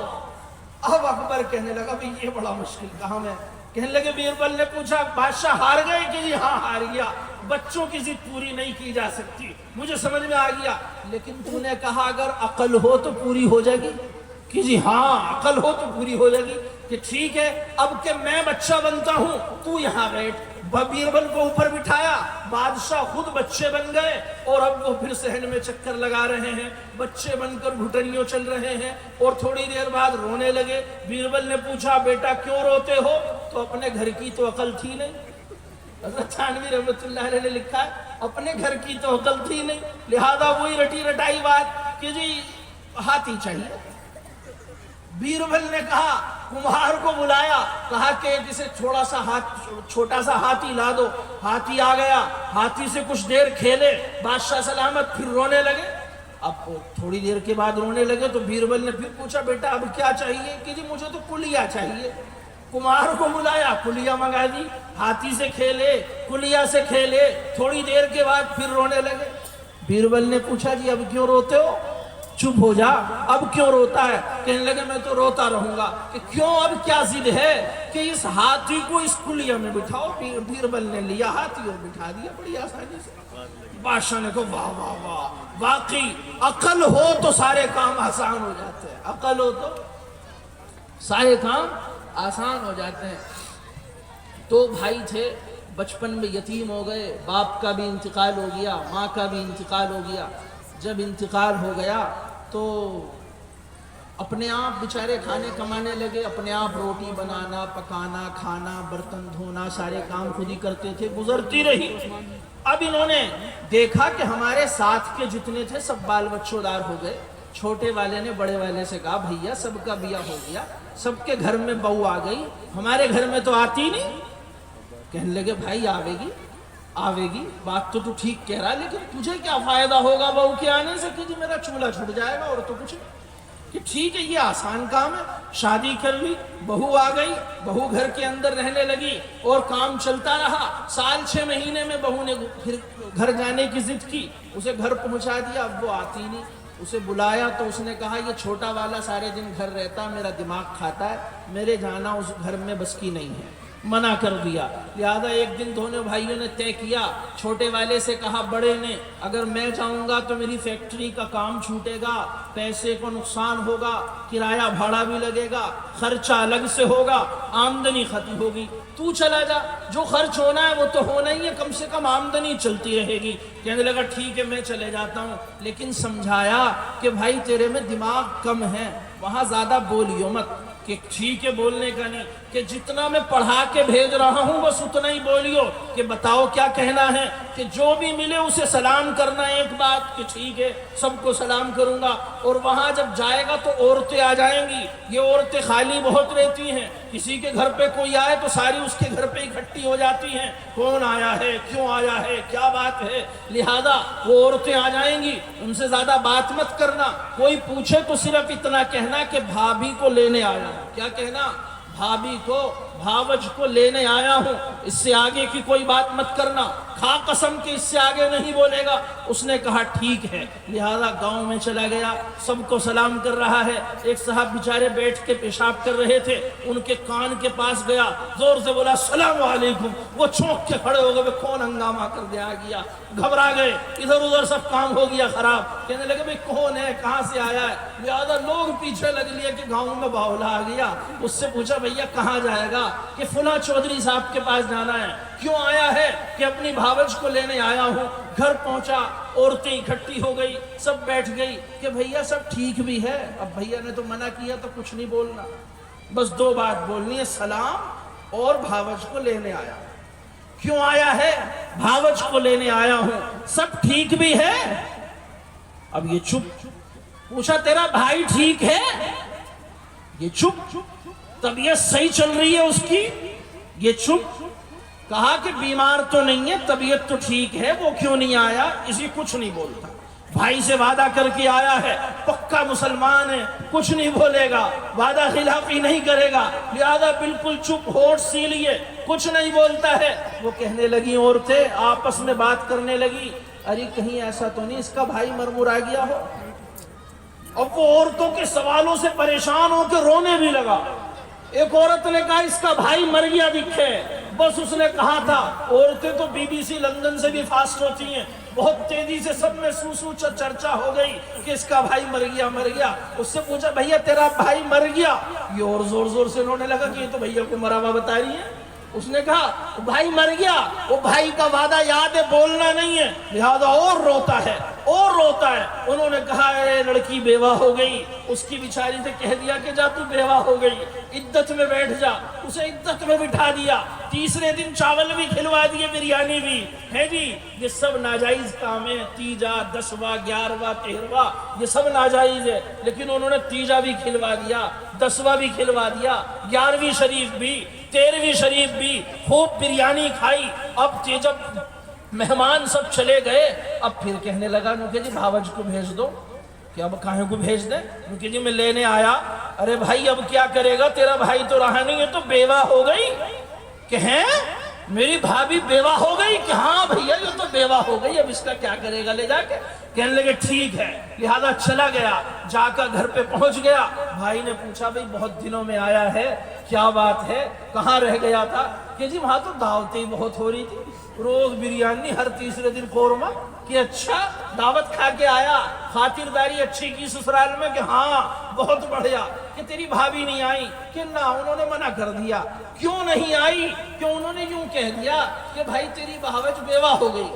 اب اکبر کہنے لگا بھی یہ بڑا مشکل کام ہے۔ کہنے لگے بیربل نے پوچھا بادشاہ ہار گئے؟ کہ جی ہاں ہار گیا، بچوں کی ضد پوری نہیں کی جا سکتی، مجھے سمجھ میں آ گیا، لیکن تو نے کہا اگر عقل ہو تو پوری ہو جائے گی۔ کہ جی ہاں عقل ہو تو پوری ہو جائے گی۔ کہ ٹھیک ہے، اب کہ میں بچہ بنتا ہوں تو یہاں بیٹھ۔ بیربل کو اوپر بٹھایا، بادشاہ خود بچے بن گئے، اور اب وہ پھر صحن میں چکر لگا رہے ہیں، بچے بن کر گھٹنیوں چل رہے ہیں، اور تھوڑی دیر بعد رونے لگے۔ بیربل نے پوچھا بیٹا کیوں روتے ہو؟ تو اپنے گھر کی تو عقل تھی نہیں۔ حضرت تھانوی رحمۃ اللہ علیہ نے لکھا ہے اپنے گھر کی تو عقل تھی نہیں، لہذا وہی رٹی رٹائی بات کہ جی ہاتھی چاہیے۔ بیربل نے کہا کمہار کو بلایا، کہا کہ جسے چھوٹا سا ہاتھی لا دو۔ ہاتھی آ گیا، ہاتھی سے کچھ دیر کھیلے، بادشاہ سلامت، پھر رونے لگے۔ اب تھوڑی دیر کے بعد رونے لگے تو بیربل نے پھر پوچھا بیٹا اب کیا چاہیے؟ کہ جی مجھے تو کلیا چاہیے۔ کمہار کو بلایا، کلیا منگا دی، ہاتھی سے کھیلے، کلیا سے کھیلے، تھوڑی دیر کے بعد پھر رونے لگے۔ بیربل نے پوچھا جی اب کیوں روتے ہو؟ چپ ہو جا، اب کیوں روتا ہے؟ کہنے لگے میں تو روتا رہوں گا۔ کہ کیوں، اب کیا ضد ہے؟ کہ اس ہاتھی کو اس کلیا میں بٹھاؤ۔ بیربل نے لیا ہاتھی اور بٹھا دیا بڑی آسانی سے۔ بادشاہ نے کہا واہ واہ واہ، واقعی عقل ہو تو سارے کام آسان ہو جاتے ہیں، عقل ہو تو سارے کام آسان ہو جاتے ہیں۔ دو بھائی تھے، بچپن میں یتیم ہو گئے، باپ کا بھی انتقال ہو گیا، ماں کا بھی انتقال ہو گیا۔ جب انتقال ہو گیا تو اپنے آپ بیچارے کھانے کمانے لگے، اپنے آپ روٹی بنانا، پکانا، کھانا، برتن دھونا، سارے کام خود ہی کرتے تھے، گزرتی رہی۔ اب انہوں نے دیکھا کہ ہمارے ساتھ کے جتنے تھے سب بال بچوں دار ہو گئے۔ چھوٹے والے نے بڑے والے سے کہا بھیا سب کا بیاہ ہو گیا، سب کے گھر میں بہو آ گئی، ہمارے گھر میں تو آتی نہیں۔ کہنے لگے بھائی آوے گی، بات تو ٹھیک کہہ رہا، لیکن تجھے کیا فائدہ ہوگا بہو کے آنے سے؟ کہ جی میرا چولہا چھٹ جائے گا اور تو کچھ نہیں۔ کہ ٹھیک ہے یہ آسان کام ہے، شادی کر لی، بہو آ گئی، بہو گھر کے اندر رہنے لگی اور کام چلتا رہا۔ سال 6 مہینے میں بہو نے پھر گھر جانے کی ضد کی، اسے گھر پہنچا دیا، اب وہ آتی نہیں۔ اسے بلایا تو اس نے کہا یہ چھوٹا والا سارے دن گھر رہتا، میرا دماغ کھاتا ہے، میرے جانا اس گھر میں بس کی نہیں ہے، منع کر دیا۔ لہذا ایک دن دونوں بھائیوں نے طے کیا، چھوٹے والے سے کہا بڑے نے اگر میں جاؤں گا تو میری فیکٹری کا کام چھوٹے گا، پیسے کو نقصان ہوگا، کرایہ بھاڑا بھی لگے گا، خرچہ الگ سے ہوگا، آمدنی ختم ہوگی، تو چلا جا، جو خرچ ہونا ہے وہ تو ہونا ہی ہے، کم سے کم آمدنی چلتی رہے گی۔ کہنے لگا ٹھیک ہے میں چلے جاتا ہوں، لیکن سمجھایا کہ بھائی تیرے میں دماغ کم ہے، وہاں زیادہ بولیو مت۔ کہ ٹھیک ہے بولنے کا نہیں، کہ جتنا میں پڑھا کے بھیج رہا ہوں بس اتنا ہی بولیو، کہ بتاؤ کیا کہنا ہے۔ کہ جو بھی ملے اسے سلام کرنا، ایک بات کہ ٹھیک ہے سب کو سلام کروں گا، اور وہاں جب جائے گا تو عورتیں آ جائیں گی، یہ عورتیں خالی بہت رہتی ہیں، کسی کے گھر پہ کوئی آئے تو ساری اس کے گھر پہ اکٹھی ہو جاتی ہیں، کون آیا ہے، کیوں آیا ہے، کیا بات ہے، لہذا وہ عورتیں آ جائیں گی، ان سے زیادہ بات مت کرنا، کوئی پوچھے تو صرف اتنا کہنا کہ بھابھی کو لینے آیا ہوں، کیا کہنا، بھابھی کو، بھاوج کو لینے آیا ہوں، اس سے آگے کی کوئی بات مت کرنا، کھا قسم کہ اس سے آگے نہیں بولے گا۔ اس نے کہا ٹھیک ہے، لہذا گاؤں میں چلا گیا، سب کو سلام کر رہا ہے، ایک صاحب بیچارے بیٹھ کے پیشاب کر رہے تھے، ان کے کان کے پاس گیا، زور سے بولا السلام علیکم، وہ چونک کے کھڑے ہو گئے، کون ہنگامہ کر دیا گیا، گھبرا گئے، ادھر ادھر سب کام ہو گیا خراب، کہنے لگے بھئی کون ہے، کہاں سے آیا ہے، لہذا لوگ پیچھے لگ لیے کہ گاؤں میں باولا آ گیا، اس سے پوچھا بھیا کہاں جائے گا، کہ فلاں چودھری صاحب کے پاس جانا ہے، کیوں آیا ہے، کہ اپنی بھاوج کو لینے آیا ہوں، گھر پہنچا، عورتیں اکٹھی ہو گئی، سب بیٹھ گئی کہ بھیا سب ٹھیک بھی ہے، اب بھیا نے تو منع کیا تو کچھ نہیں بولنا، بس دو بات بولنی ہے، سلام اور بھاوج کو لینے آیا ہوں، کیوں آیا ہے، بھاوج کو لینے آیا ہوں، سب ٹھیک بھی ہے، اب یہ چپ، پوچھا تیرا بھائی ٹھیک ہے، یہ چپ، طبیعت صحیح چل رہی ہے اس کی، یہ چپ، کہا کہ بیمار تو نہیں ہے، طبیعت تو ٹھیک ہے، وہ کیوں نہیں آیا، اسی کچھ نہیں بولتا، بھائی سے وعدہ کر کے آیا ہے، پکا مسلمان ہے، کچھ نہیں بولے گا، وعدہ خلافی نہیں کرے گا، لہذا بالکل چپ، ہونٹ سی لیے، کچھ نہیں بولتا ہے، وہ کہنے لگی عورتیں، آپس میں بات کرنے لگی، ارے کہیں ایسا تو نہیں اس کا بھائی مرمرا گیا ہو، اب وہ عورتوں کے سوالوں سے پریشان ہو کے رونے بھی لگا، ایک عورت نے کہا اس کا بھائی مر گیا دکھے، بس اس نے کہا تھا، عورتیں تو بی بی سی لندن سے بھی فاسٹ ہوتی ہیں، بہت تیزی سے سب میں سو چرچا ہو گئی کہ اس کا بھائی مر گیا، اس سے پوچھا بھیا تیرا بھائی مر گیا، یہ اور زور سے رونے لگا کہ یہ تو بھیا کو مرا ہوا بتا رہی ہے، اس نے کہا بھائی مر گیا، وہ بھائی کا وعدہ یاد ہے بولنا نہیں ہے، لہذا اور روتا ہے، انہوں نے کہا اے لڑکی بیوہ ہو گئی، اس کی بیچاری سے کہہ دیا کہ جا تو بیوہ ہو گئی، عدت میں بیٹھ جا، اسے عدت میں بٹھا دیا، تیسرے دن چاول بھی کھلوا دیے، بریانی بھی ہے جی، یہ سب ناجائز کام ہے، تیجا 10واں 11واں 13واں یہ سب ناجائز ہے، لیکن انہوں نے تیجا بھی کھلوا دیا، 10واں بھی کھلوا دیا، 11ویں شریف بھی، 13ویں شریف بھی، خوب بریانی کھائی، اب جب مہمان سب چلے گئے، اب پھر کہنے لگا کہ جی بھاوج کو بھیج دو، کہ اب کاہے کو بھیج دیں، کہ جی میں لینے آیا، ارے بھائی اب کیا کرے گا، تیرا بھائی تو رہا نہیں ہے، تو بیوہ ہو گئی، کہ ہیں میری بھابھی بیوہ ہو گئی، کہ ہاں بھیا یہ تو بیوہ ہو گئی، اب اس کا کیا کرے گا لے جا کے، کہنے لگے ٹھیک ہے، لہذا چلا گیا، جا کر گھر پہ پہنچ گیا، بھائی نے پوچھا بھئی بہت دنوں میں آیا ہے، کیا بات ہے، کہاں رہ گیا تھا، کہ جی وہاں تو دعوتیں بہت ہو رہی تھی، روز بریانی، ہر تیسرے دن قورمہ، کہ اچھا دعوت کھا کے آیا، خاطرداری اچھی کی سسرال میں، کہ ہاں بہت بڑھیا، کہ تیری بھابھی نہیں آئی، کہ نہ انہوں نے منع کر دیا، کیوں نہیں آئی، کہ انہوں نے یوں کہہ دیا کہ بھائی تیری بھاوج بیوہ ہو گئی،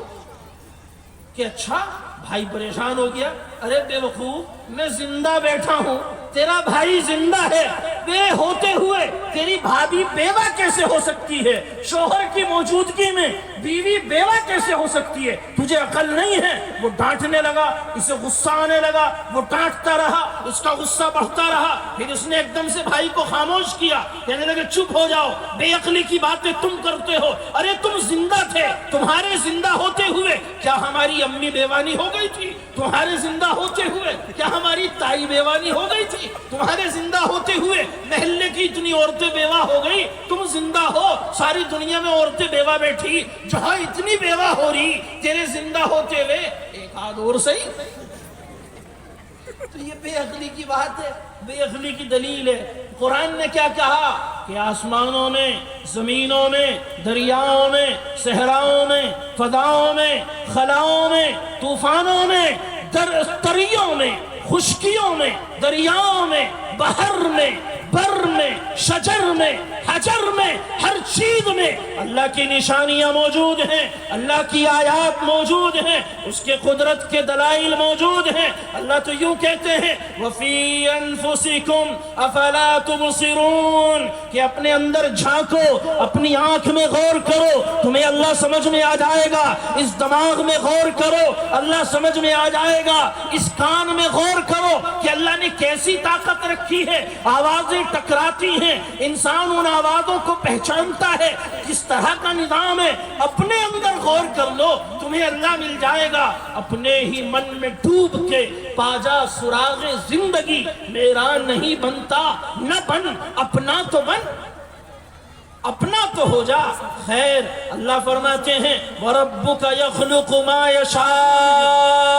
کہ اچھا، بھائی پریشان ہو گیا، ارے بے وقوف میں زندہ بیٹھا ہوں، تیرا بھائی زندہ ہے، بے ہوتے ہوئے تیری بھابھی بیوہ کیسے ہو سکتی ہے، شوہر کی موجودگی میں بیوی بیوہ کیسے ہو سکتی ہے، تجھے عقل نہیں ہے، وہ ڈانٹنے لگا، اسے غصہ آنے لگا، وہ ڈانٹتا رہا، اس کا غصہ بڑھتا رہا، پھر اس نے ایک دم سے بھائی کو خاموش کیا، کہنے لگے چپ ہو جاؤ، بے عقلی کی باتیں تم کرتے ہو، ارے تم زندہ تھے، تمہارے زندہ ہوتے ہوئے کیا ہماری امی بیوانی ہو گئی تھی، تمہارے زندہ ہوتے ہوئے کیا ہماری تائی بیوانی ہو گئی تھی، تمہارے زندہ ہوتے ہوئے محلے کی اتنی عورتیں بیوہ ہو گئی، تم زندہ ہو، ساری دنیا میں عورتیں بیوہ بیٹھی، جہاں اتنی بیوہ ہو رہی تیرے زندہ ہوتے ہوئے ایک آدھ اور صحیح، تو یہ بے عقلی کی بات ہے، بے عقلی کی دلیل ہے، قرآن نے کیا کہا کہ آسمانوں میں، زمینوں میں، دریاؤں میں، صحراؤں میں، فضاؤں میں، خلاؤں میں، طوفانوں میں، تریوں میں، خشکیوں میں، دریاؤں میں، بحر میں، بر میں، شجر میں، حجر میں، ہر چیز میں اللہ کی نشانیاں موجود ہیں، اللہ کی آیات موجود ہیں، اس کے قدرت کے دلائل موجود ہیں۔ اللہ تو یوں کہتے ہیں وَفِي أَنفُسِكُمْ أَفَلَا تُبْصِرُونَ کہ اپنے اندر جھانکو، اپنی آنکھ میں غور کرو، تمہیں اللہ سمجھ میں آ جائے گا۔ اس دماغ میں غور کرو، اللہ سمجھ میں آ جائے گا۔ اس کان میں غور کرو کہ اللہ نے کیسی طاقت رکھی ہے، آوازیں ٹکراتی ہیں، انسان ان آوازوں کو پہچانتا ہے، کس طرح کا نظام ہے۔ اپنے اندر غور کر لو، تمہیں اللہ مل جائے گا۔ اپنے ہی من میں ڈوب کے پاجا سراغ زندگی، میرا نہیں بنتا نہ بن، اپنا تو بن، اپنا تو ہو جا۔ خیر، اللہ فرماتے ہیں وَرَبُّكَ يَخْلُقُ مَا يَشَاءُ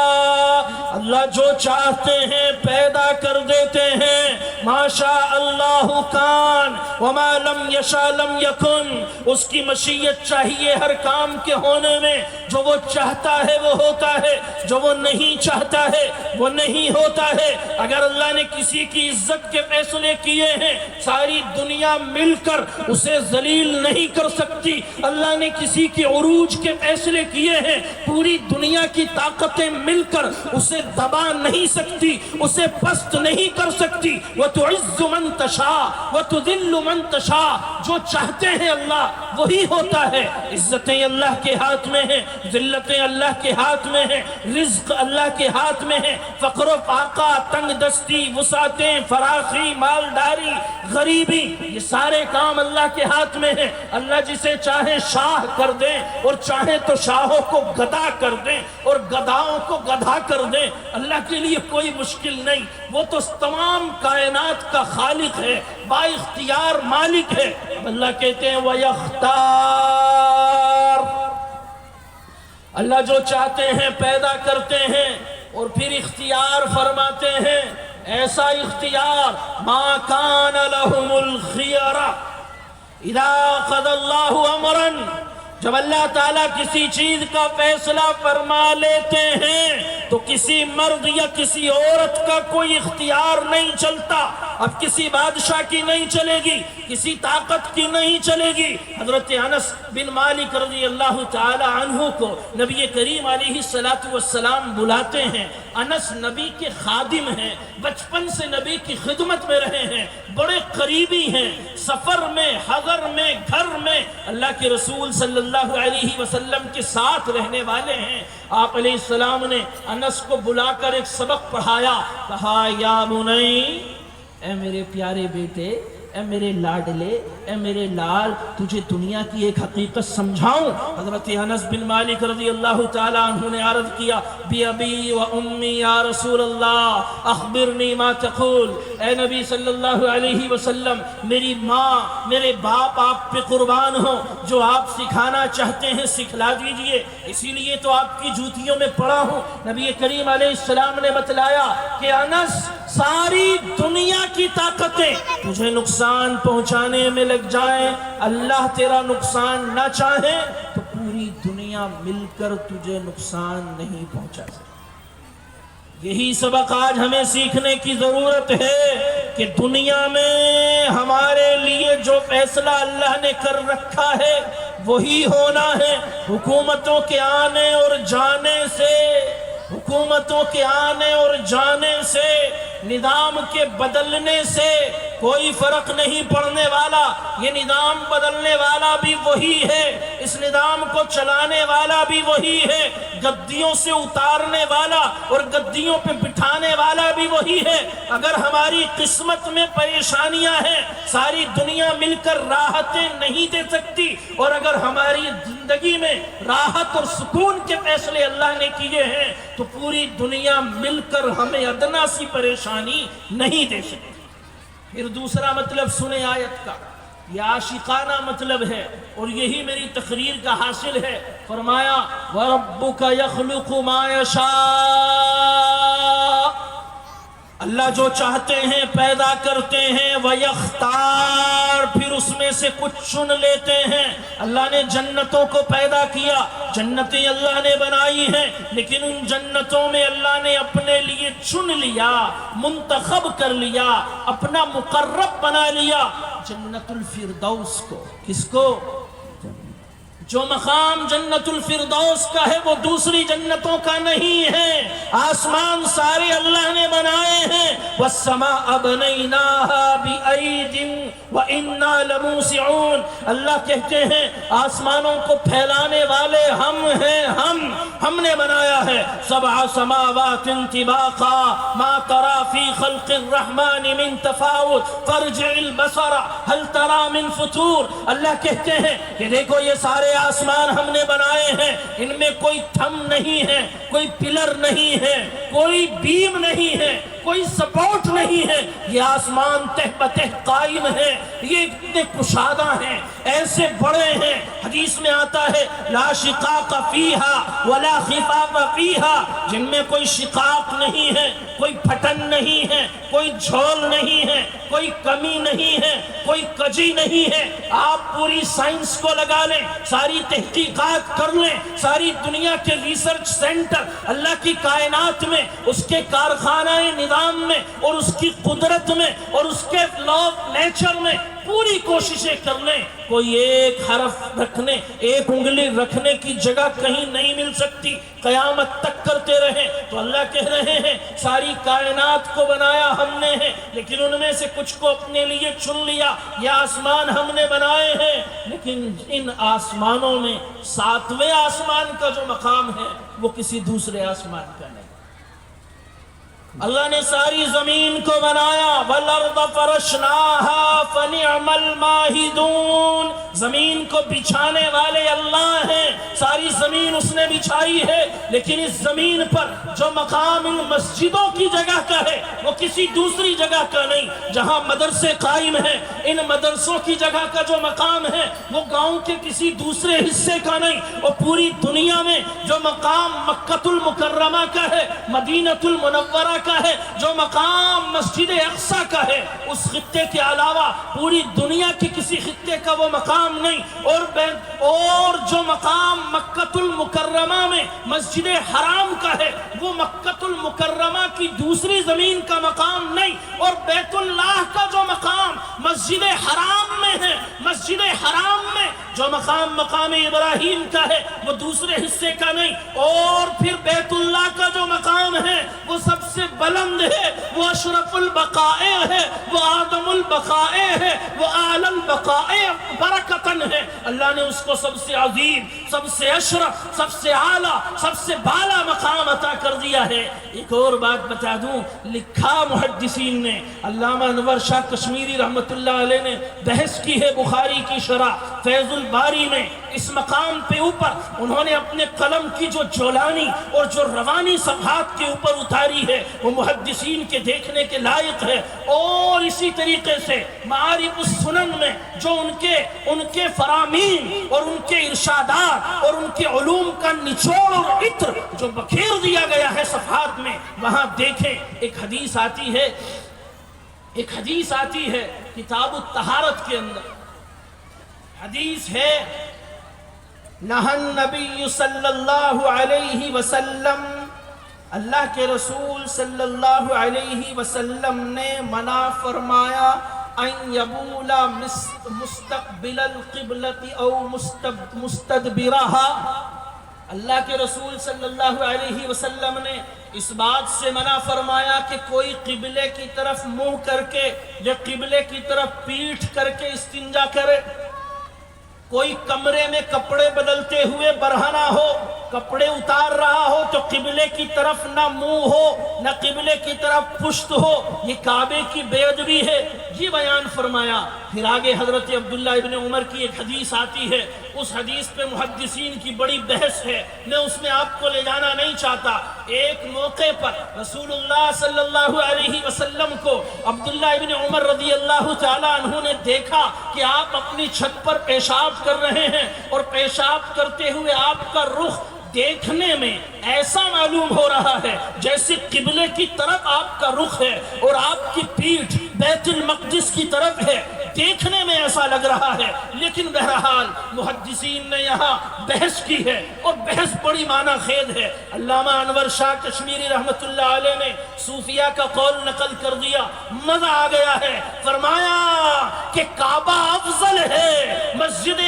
اللہ جو چاہتے ہیں پیدا کر دیتے ہیں۔ مَا شَاءَ اللَّهُ كَانَ وَمَا لَمْ يَشَاء لَمْ يَكُنْ اس کی مشیت چاہیے ہر کام کے ہونے میں۔ جو وہ چاہتا ہے وہ ہوتا ہے، جو وہ نہیں چاہتا ہے وہ نہیں ہوتا ہے۔ اگر اللہ نے کسی کی عزت کے فیصلے کیے ہیں، ساری دنیا مل کر اسے ذلیل نہیں کر سکتی۔ اللہ نے کسی کے عروج کے فیصلے کیے ہیں، پوری دنیا کی طاقتیں مل کر اسے دبا نہیں سکتی، اسے پست نہیں کر سکتی۔ وَتُعِزُّ مَن تَشَاءُ وَتُذِلُّ مَن تَشَاءُ جو چاہتے ہیں اللہ وہی ہوتا ہے۔ عزتیں اللہ کے ہاتھ میں ہیں، ذلتیں اللہ کے ہاتھ میں ہیں، رزق اللہ کے ہاتھ میں ہے، فقر و فاقہ، تنگ دستی، وسعتیں، فراخی، مالداری، غریبی، یہ سارے کام اللہ کے ہاتھ میں ہیں۔ اللہ جسے چاہے شاہ کر دیں اور چاہے تو شاہوں کو گدھا کر دیں اور گدھاؤں کو گدھا کر دیں، اللہ کے لیے کوئی مشکل نہیں۔ وہ تو تمام کائنات کا خالق ہے، با اختیار مالک ہے۔ اللہ کہتے ہیں وَيَخْتَارُ اللہ جو چاہتے ہیں پیدا کرتے ہیں اور پھر اختیار فرماتے ہیں۔ ایسا اختیار مَا كَانَ لَهُمُ الْخِيَرَةُ اِذَا قَضَى اللَّهُ أَمْرًا جب اللہ تعالیٰ کسی چیز کا فیصلہ فرما لیتے ہیں تو کسی مرد یا کسی عورت کا کوئی اختیار نہیں چلتا۔ اب کسی بادشاہ کی نہیں چلے گی، کسی طاقت کی نہیں چلے گی۔ حضرت انس بن مالک رضی اللہ تعالی عنہ کو نبی کریم علیہ السلام بلاتے ہیں۔ انس نبی کے خادم ہیں، بچپن سے نبی کی خدمت میں رہے ہیں، بڑے قریبی ہیں، سفر میں، حضر میں، گھر میں اللہ کے رسول صلی اللہ علیہ وسلم کے ساتھ رہنے والے ہیں۔ آپ علیہ السلام نے انس کو بلا کر ایک سبق پڑھایا، کہا یا بنی، اے میرے پیارے بیٹے، اے میرے لاڈلے، اے میرے لال، تجھے دنیا کی ایک حقیقت سمجھاؤں۔ حضرت انس بن مالک رضی اللہ تعالی عنہ نے عرض کیا بی ابی و امی یا رسول اللہ اخبرنی ما تقول، اے نبی صلی اللہ علیہ وسلم، میری ماں، میرے باپ آپ پہ قربان ہوں، جو آپ سکھانا چاہتے ہیں سکھلا دیجئے، اسی لیے تو آپ کی جوتیوں میں پڑا ہوں۔ نبی کریم علیہ السلام نے بتلایا کہ انس، ساری دنیا کی طاقتیں تجھے نقصان پہنچانے میں لگ جائیں، اللہ تیرا نقصان نہ چاہے تو پوری دنیا مل کر تجھے نقصان نہیں پہنچا سکتی۔ یہی سبق آج ہمیں سیکھنے کی ضرورت ہے کہ دنیا میں ہمارے لیے جو فیصلہ اللہ نے کر رکھا ہے وہی ہونا ہے۔ حکومتوں کے آنے اور جانے سے، حکومتوں کے آنے اور جانے سے، نظام کے بدلنے سے کوئی فرق نہیں پڑنے والا۔ یہ نظام بدلنے والا بھی وہی ہے، اس نظام کو چلانے والا بھی وہی ہے، گدیوں سے اتارنے والا اور گدیوں پہ بٹھانے والا بھی وہی ہے۔ اگر ہماری قسمت میں پریشانیاں ہیں، ساری دنیا مل کر راحتیں نہیں دے سکتی، اور اگر ہماری زندگی میں راحت اور سکون کے فیصلے اللہ نے کیے ہیں تو پوری دنیا مل کر ہمیں ادنا سی پریشانی نہیں دے سکتی۔ پھر دوسرا مطلب سنیں آیت کا، یہ عاشقانہ مطلب ہے اور یہی میری تقریر کا حاصل ہے۔ فرمایا وَرَبُّكَ يَخْلُقُ مَا يَشَاءُ اللہ جو چاہتے ہیں پیدا کرتے ہیں، وَيَخْتَارُ پھر اس میں سے کچھ چن لیتے ہیں۔ اللہ نے جنتوں کو پیدا کیا، جنتیں اللہ نے بنائی ہیں، لیکن ان جنتوں میں اللہ نے اپنے لیے چن لیا، منتخب کر لیا، اپنا مقرب بنا لیا جنت الفردوس کو۔ کس کو؟ جو مقام جنت الفردوس کا ہے وہ دوسری جنتوں کا نہیں ہے۔ آسمان سارے اللہ نے بنائے ہیں۔ وَالسَّمَاءَ بَنَيْنَاهَا بِأَيْدٍ وَإِنَّا لَمُوسِعُونَ، اللہ کہتے ہیں آسمانوں کو پھیلانے والے ہم ہیں، ہم نے بنایا ہے۔ سبع سماوات طباقا ما ترى في خلق الرحمن من تفاوت فارجع البصر هل ترى من فطور، اللہ کہتے ہیں کہ دیکھو یہ سارے آسمان ہم نے بنائے ہیں، ان میں کوئی تھم نہیں ہے، کوئی پلر نہیں ہے، کوئی بیم نہیں ہے، کوئی سپورٹ نہیں ہے، یہ آسمان تہ بتہ قائم ہے، یہ اتنے کشادہ ہیں، ایسے بڑے ہیں۔ حدیث میں آتا ہے لا شقاق فیہا ولا خفاف فیہا، جن میں کوئی شقاق نہیں ہے، کوئی پھٹن نہیں ہے، کوئی جھول نہیں ہے، کوئی کمی نہیں ہے، کوئی کجی نہیں ہے۔ آپ پوری سائنس کو لگا لیں، ساری تحقیقات کر لیں، ساری دنیا کے ریسرچ سینٹر اللہ کی کائنات میں، اس کے کارخانہ نظام میں اور اس کی قدرت میں اور اس کے لا آف نیچر میں پوری کوششیں کر لیں، کوئی ایک حرف رکھنے، ایک انگلی رکھنے کی جگہ کہیں نہیں مل سکتی، قیامت تک کرتے رہیں تو اللہ کہہ رہے ہیں ساری کائنات کو بنایا ہم نے ہے، لیکن ان میں سے کچھ کو اپنے لیے چن لیا۔ یہ آسمان ہم نے بنائے ہیں، لیکن ان آسمانوں میں ساتویں آسمان کا جو مقام ہے وہ کسی دوسرے آسمان کا نہیں۔ اللہ نے ساری زمین کو بنایا، وَالْأَرْضَ فَرَشْنَاهَا فَنِعْمَ الْمَاهِدُونَ، زمین کو بچھانے والے اللہ ہیں، ساری زمین اس نے بچھائی ہے، لیکن اس زمین پر جو مقام ان مسجدوں کی جگہ کا ہے وہ کسی دوسری جگہ کا نہیں۔ جہاں مدرسے قائم ہیں، ان مدرسوں کی جگہ کا جو مقام ہے وہ گاؤں کے کسی دوسرے حصے کا نہیں، اور پوری دنیا میں جو مقام مکہ المکرمہ کا ہے، مدینہ المنورہ کا ہے، جو مقام مسجد اقصی کا ہے، اس خطے کے علاوہ پوری دنیا کی کسی خطے کا وہ مقام نہیں، اور جو مقام مکہ المکرمہ میں مسجد حرام کا ہے وہ مکہ المکرمہ کی دوسری زمین کا مقام نہیں، اور بیت اللہ کا جو مقام مسجد حرام میں ہے، مسجد حرام میں جو مقام ابراہیم کا ہے وہ دوسرے حصے کا نہیں، اور پھر بیت اللہ کا جو مقام ہے وہ سب سے بلند ہے، وہ اشرف البقائے ہے، وہ آدم البقائے ہے، وہ اعلی البقائے برکتن ہے۔ اللہ نے اس کو سب سے عظیم، سب سے اشرف، سب سے اعلیٰ، سب سے بالا مقام عطا کر دیا ہے۔ ایک اور بات بتا دوں، لکھا محدثین نے، علامہ انور شاہ کشمیری رحمت اللہ علیہ نے بحث کی ہے بخاری کی شرح فیض الباری میں، اس مقام پہ اوپر انہوں نے اپنے قلم کی جو جولانی اور جو روانی صفحات کے اوپر اتاری ہے وہ محدثین کے دیکھنے کے لائق ہے۔ اور اسی طریقے سے معارف السنن میں جو ان کے فرامین اور ان کے ارشادات اور ان کے علوم کا نچوڑ اور عطر جو بکھیر دیا گیا ہے صفحات میں، وہاں دیکھیں ایک حدیث آتی ہے کتاب الطہارت کے اندر، حدیث ہے نہى النبی صلی اللہ علیہ وسلم، اللہ کے رسول صلی اللہ علیہ وسلم نے منع فرمایا ان یبول مستقبل القبلۃ او مستدبرہا، اللہ کے رسول صلی اللہ علیہ وسلم نے اس بات سے منع فرمایا کہ کوئی قبلے کی طرف منہ کر کے یا قبلے کی طرف پیٹھ کر کے استنجا کرے، کوئی کمرے میں کپڑے بدلتے ہوئے برہنہ ہو، کپڑے اتار رہا ہو تو قبلے کی طرف نہ منہ ہو نہ قبلے کی طرف پشت ہو، یہ کعبے کی بے ادبی ہے، یہ بیان فرمایا۔ پھر آگے حضرت عبداللہ ابن عمر کی ایک حدیث آتی ہے، اس حدیث پہ محدثین کی بڑی بحث ہے، میں اس میں آپ کو لے جانا نہیں چاہتا۔ ایک موقع پر رسول اللہ صلی اللہ علیہ وسلم کو عبداللہ ابن عمر رضی اللہ تعالیٰ عنہ نے دیکھا کہ آپ اپنی چھت پر پیشاب کر رہے ہیں، اور پیشاب کرتے ہوئے آپ کا رخ دیکھنے میں ایسا معلوم ہو رہا ہے جیسے قبلے کی طرف آپ کا رخ ہے اور آپ کی پیٹھ بیت المقدس کی طرف ہے۔ دیکھنے میں ایسا لگ رہا ہے، لیکن بہرحال محدثین نے یہاں بحث کی ہے اور بحث بڑی معنی خیز ہے۔ علامہ انور شاہ کشمیری رحمت اللہ علیہ نے صوفیہ کا قول نقل کر دیا، مزہ آ گیا ہے۔ فرمایا کہ کعبہ افضل ہے، مسجد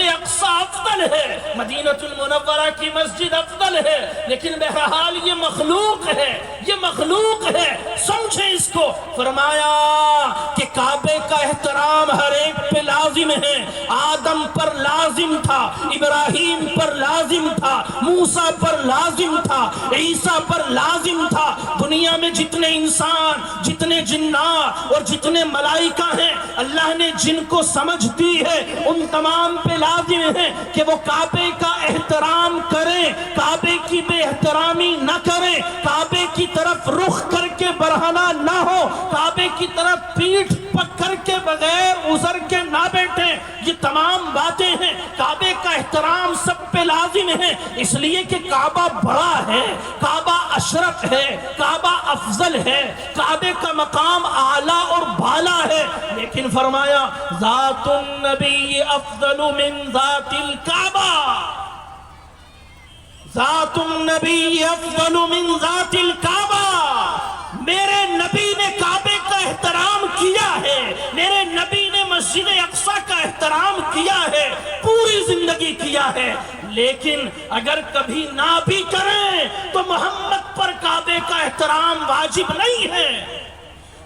اقصی افضل ہے، مدینہ المنورہ کی مسجد افضل ہے، لیکن بہرحال یہ مخلوق ہے، یہ مخلوق ہے، سمجھیں اس کو۔ فرمایا کہ کعبے کا احترام ہر ایک پہ لازم ہے، آدم پر لازم تھا، ابراہیم پر لازم تھا، موسیٰ پر لازم تھا، عیسیٰ پر لازم تھا۔ دنیا میں جتنے انسان، جتنے جنات اور جتنے ملائکہ ہیں، اللہ نے جن کو سمجھ دی ہے ان تمام پہ لازم ہے کہ وہ کعبے کا احترام کریں، کعبے کی بے احترامی نہ کریں، کعبے کی طرف رخ کر کے برہنہ نہ ہو، کعبے کی طرف پیٹھ پکڑ کے بغیر عذر کے نہ بیٹھیں۔ یہ تمام باتیں ہیں، کعبے کا احترام سب پہ لازم ہے، اس لیے کہ کعبہ بڑا ہے، کعبہ اشرف ہے، کعبہ افضل ہے، کعبے کا مقام اعلیٰ اور بالا ہے۔ لیکن فرمایا ذات النبی افضل من ذات الکعبہ، ذات النبی افضل من ذات الکعبہ۔ میرے نبی نے کعبے کا احترام کیا ہے، میرے نبی نے مسجد اقصی کا احترام کیا ہے، پوری زندگی کیا ہے، لیکن اگر کبھی نہ بھی کریں تو محمد پر کعبے کا احترام واجب نہیں ہے۔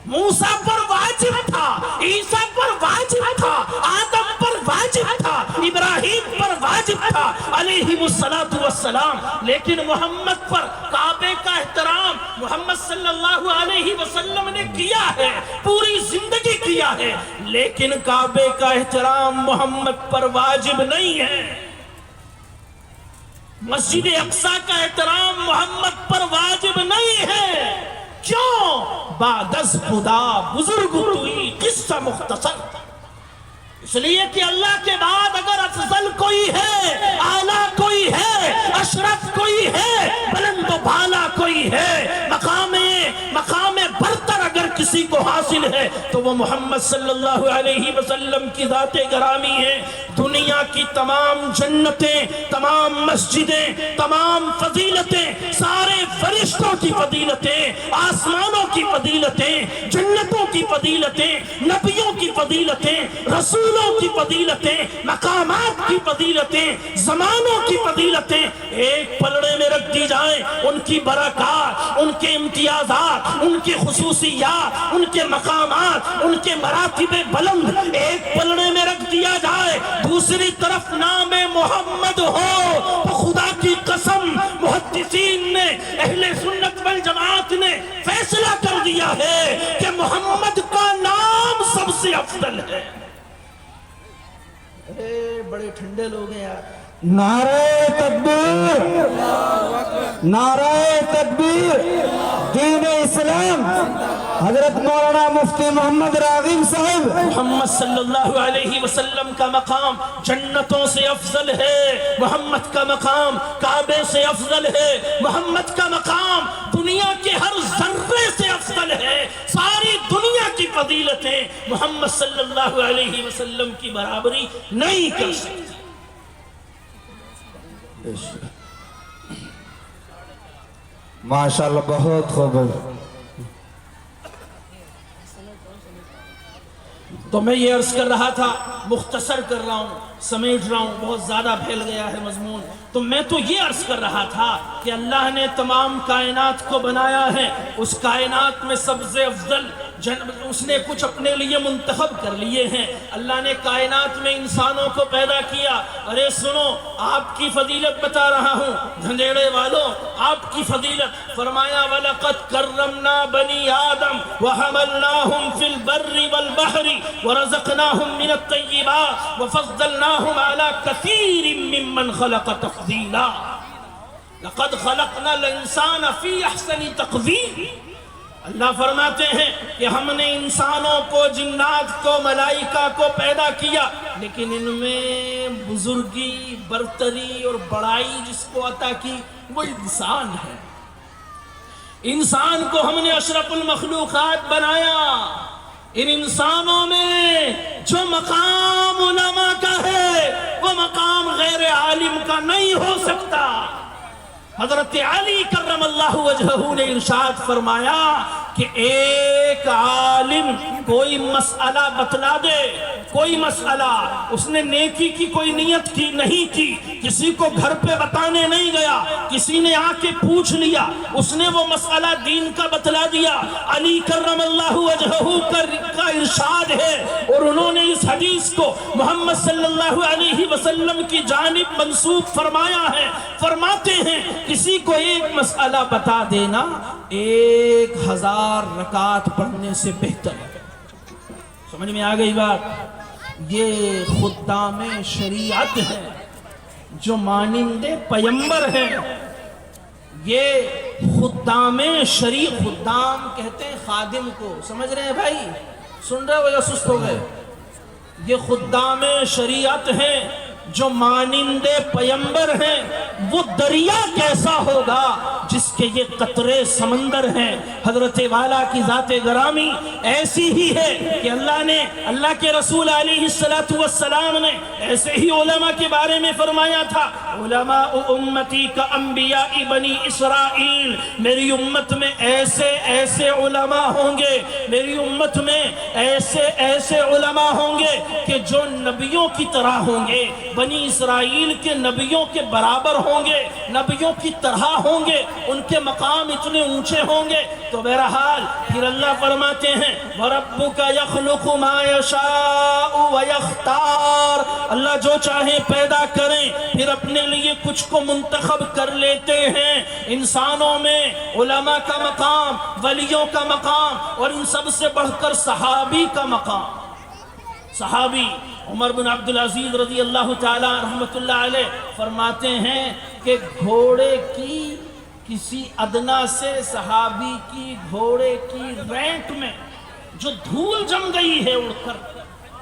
موسیٰ پر واجب تھا، عیسیٰ پر واجب تھا، آدم پر واجب تھا، ابراہیم پر واجب تھا علیہ السلام، لیکن محمد پر کعبے کا احترام محمد صلی اللہ علیہ وسلم نے کیا ہے، پوری زندگی کیا ہے، لیکن کعبے کا احترام محمد پر واجب نہیں ہے۔ مسجد اقصی کا احترام محمد پر واجب نہیں ہے۔ کیوں؟ بعد از خدا بزرگ توئی قصہ مختصر، اس لیے کہ اللہ کے بعد اگر افضل کوئی ہے، اعلیٰ کوئی ہے، اشرف کوئی ہے، بلند و بالا کوئی ہے، مقام برتر اگر کسی کو حاصل ہے تو وہ محمد صلی اللہ علیہ وسلم کی ذات گرامی ہے۔ دنیا کی تمام جنتیں، تمام مسجدیں، تمام فضیلتیں، سارے فرشتوں کی فضیلتیں، آسمانوں کی فضیلتیں، جنتوں کی فضیلتیں، نبیوں کی فضیلتیں، رسولوں کی فضیلتیں، مقامات کی فضیلتیں، زمانوں کی فضیلتیں ایک پلڑے میں رکھ دی جائیں، ان کی برکات، ان کے امتیازات، ان کی خصوصیات، ان کے مقامات، ان کے مراتب بلند ایک پلڑے میں رکھ دیا جائے، دوسری طرف نام محمد ہو تو خدا کی قسم محدثین نے، اہل سنت والجماعت نے فیصلہ کر دیا ہے کہ محمد کا نام سب سے افضل ہے۔ بڑے ٹھنڈے لوگ ہیں یار۔ نعرہ تکبیر، نعرہ تکبیر، دین اسلام، حضرت مولانا مفتی محمد راغب صاحب۔ محمد صلی اللہ علیہ وسلم کا مقام جنتوں سے افضل ہے، محمد کا مقام کعبے سے افضل ہے، محمد کا مقام دنیا کے ہر ذرے سے افضل ہے، ساری دنیا کی فضیلتیں محمد صلی اللہ علیہ وسلم کی برابری نہیں کر سکتی۔ ماشاءاللہ بہت خوب۔ تو میں یہ عرض کر رہا تھا، مختصر کر رہا ہوں، سمیٹ رہا ہوں، بہت زیادہ پھیل گیا ہے مضمون، تو میں تو یہ عرض کر رہا تھا کہ اللہ نے تمام کائنات کو بنایا ہے، اس کائنات میں سب سے افضل اس نے کچھ اپنے لیے منتخب کر لیے ہیں۔ اللہ نے کائنات میں انسانوں کو پیدا کیا۔ ارے سنو، آپ کی فضیلت بتا رہا ہوں دھندیڑے والوں، آپ کی فضیلت۔ فرمایا وَلَقَدْ كَرَّمْنَا بَنِي آدَمَ وَحَمَلْنَاهُمْ فِي الْبَرِّ وَالْبَحْرِ وَرَزَقْنَاهُمْ مِنَ الطَّيِّبَاتِ وَفَضَّلْنَاهُمْ عَلَى كَثِيرٍ مِّمَّنْ خَلَقَ تَفْضِيلًا لَقَدْ خَلَقْنَا الْإِنسَانَ فِي أَحْسَنِ تَقْوِيمٍ۔ اللہ فرماتے ہیں کہ ہم نے انسانوں کو، جنات کو، ملائکہ کو پیدا کیا، لیکن ان میں بزرگی، برتری اور بڑائی جس کو عطا کی وہ انسان ہے۔ انسان کو ہم نے اشرف المخلوقات بنایا، ان انسانوں میں جو مقام علماء کا ہے وہ مقام غیر عالم کا نہیں ہو سکتا۔ حضرت علی کرم اللہ وجہہ نے ارشاد فرمایا کہ ایک عالم کوئی مسئلہ بتلا دے، کوئی مسئلہ اس نے نیکی کی کوئی نیت کی نہیں کی، کسی کو گھر پہ بتانے نہیں گیا، کسی نے آ کے پوچھ لیا، اس نے وہ مسئلہ دین کا بتلا دیا۔ علی کرم اللہ وجہہ کا ارشاد ہے، اور انہوں نے اس حدیث کو محمد صلی اللہ علیہ وسلم کی جانب منسوب فرمایا ہے، فرماتے ہیں کسی کو ایک مسئلہ بتا دینا 1000 رکعت پڑھنے سے بہتر ہے۔ سمجھ میں آ گئی بات؟ یہ خدام شریعت ہے جو مانند پیمبر ہیں، یہ خدام شریعت، خدام کہتے ہیں خادم کو، سمجھ رہے ہیں بھائی؟ سن رہے ہو یا سست ہو گئے؟ یہ خدام شریعت ہیں جو مانند پیمبر ہیں۔ وہ دریا کیسا ہوگا جس کے یہ قطرے سمندر ہیں۔ حضرت والا کی ذات گرامی ایسی ہی ہے کہ اللہ کے رسول علیہ السلام نے ایسے ہی علماء کے بارے میں فرمایا تھا، علماء امتی کا انبیاء بنی اسرائیل، میری امت میں ایسے ایسے علماء ہوں گے، میری امت میں ایسے ایسے علماء ہوں گے کہ جو نبیوں کی طرح ہوں گے، بنی اسرائیل کے نبیوں کے برابر ہوں گے، نبیوں کی طرح ہوں گے، ان کے مقام اتنے اونچے ہوں گے۔ تو بہرحال پھر اللہ فرماتے ہیں وَرَبُّكَ يَخْلُقُ مَا يَشَاءُ وَيَخْتَارُ، اللہ جو چاہے پیدا کریں پھر اپنے لیے کچھ کو منتخب کر لیتے ہیں۔ انسانوں میں علماء کا مقام، ولیوں کا مقام، اور ان سب سے بڑھ کر صحابی کا مقام۔ صحابی عمر بن عبدالعزیز رضی اللہ تعالیٰ رحمت اللہ علیہ فرماتے ہیں کہ گھوڑے کی کسی ادنا سے صحابی کی گھوڑے کی رینٹ میں جو دھول جم گئی ہے اڑ کر،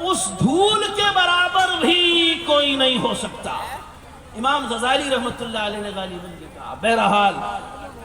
اس دھول کے برابر بھی کوئی نہیں ہو سکتا۔ امام غزالی رحمت اللہ علیہ نے غالباً یہ کہا۔ بہرحال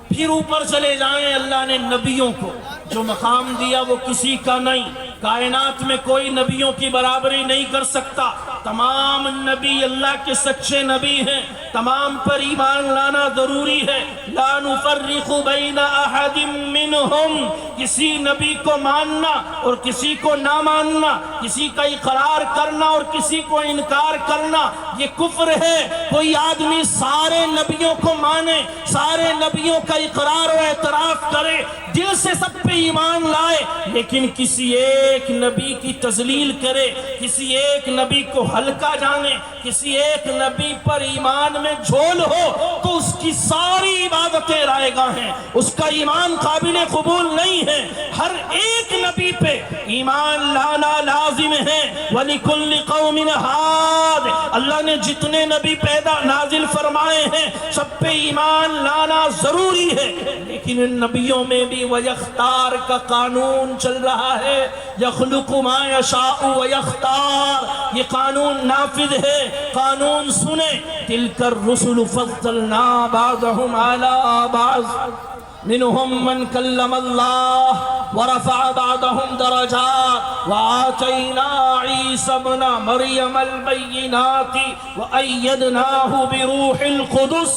پھر اوپر چلے جائیں، اللہ نے نبیوں کو جو مقام دیا وہ کسی کا نہیں، کائنات میں کوئی نبیوں کی برابری نہیں کر سکتا۔ تمام نبی اللہ کے سچے نبی ہیں، تمام پر ایمان لانا ضروری ہے۔ لا نفرق بین احد منہم، کسی نبی کو ماننا اور کسی کو نہ ماننا، کسی کا اقرار کرنا اور کسی کو انکار کرنا یہ کفر ہے۔ کوئی آدمی سارے نبیوں کو مانے، سارے نبیوں کا اقرار و اعتراف کرے، دل سے سب پہ ایمان لائے، لیکن کسی ایک نبی کی تذلیل کرے، کسی ایک نبی کو ہلکا جانے، کسی ایک نبی پر ایمان میں جھول ہو، تو اس کی ساری عبادتیں رائے گاہ ہیں، اس کا ایمان قابل قبول نہیں ہے۔ ہر ایک نبی پہ ایمان لانا لازم ہے۔ وَلِكُلِّ قَوْمٍ هَادٍ، اللہ نے جتنے نبی پیدا نازل فرمائے ہیں سب پہ ایمان لانا ضروری ہے، لیکن ان نبیوں میں بھی وَيَخْتَارَ کا قانون چل رہا ہے۔ يَخْلُقُ مَا يَشَاءُ وَيَخْتَارَ، یہ قانون نافذ ہے۔ قانون سنیں، تِلْكَ الرُّسُلُ فَضَّلْنَا بَعْضَهُمْ عَلَى بَعْضٍ منهم من كلم الله ورفع بعضهم درجات وآتينا عيسى ابن مريم البينات وأيدناه بروح القدس۔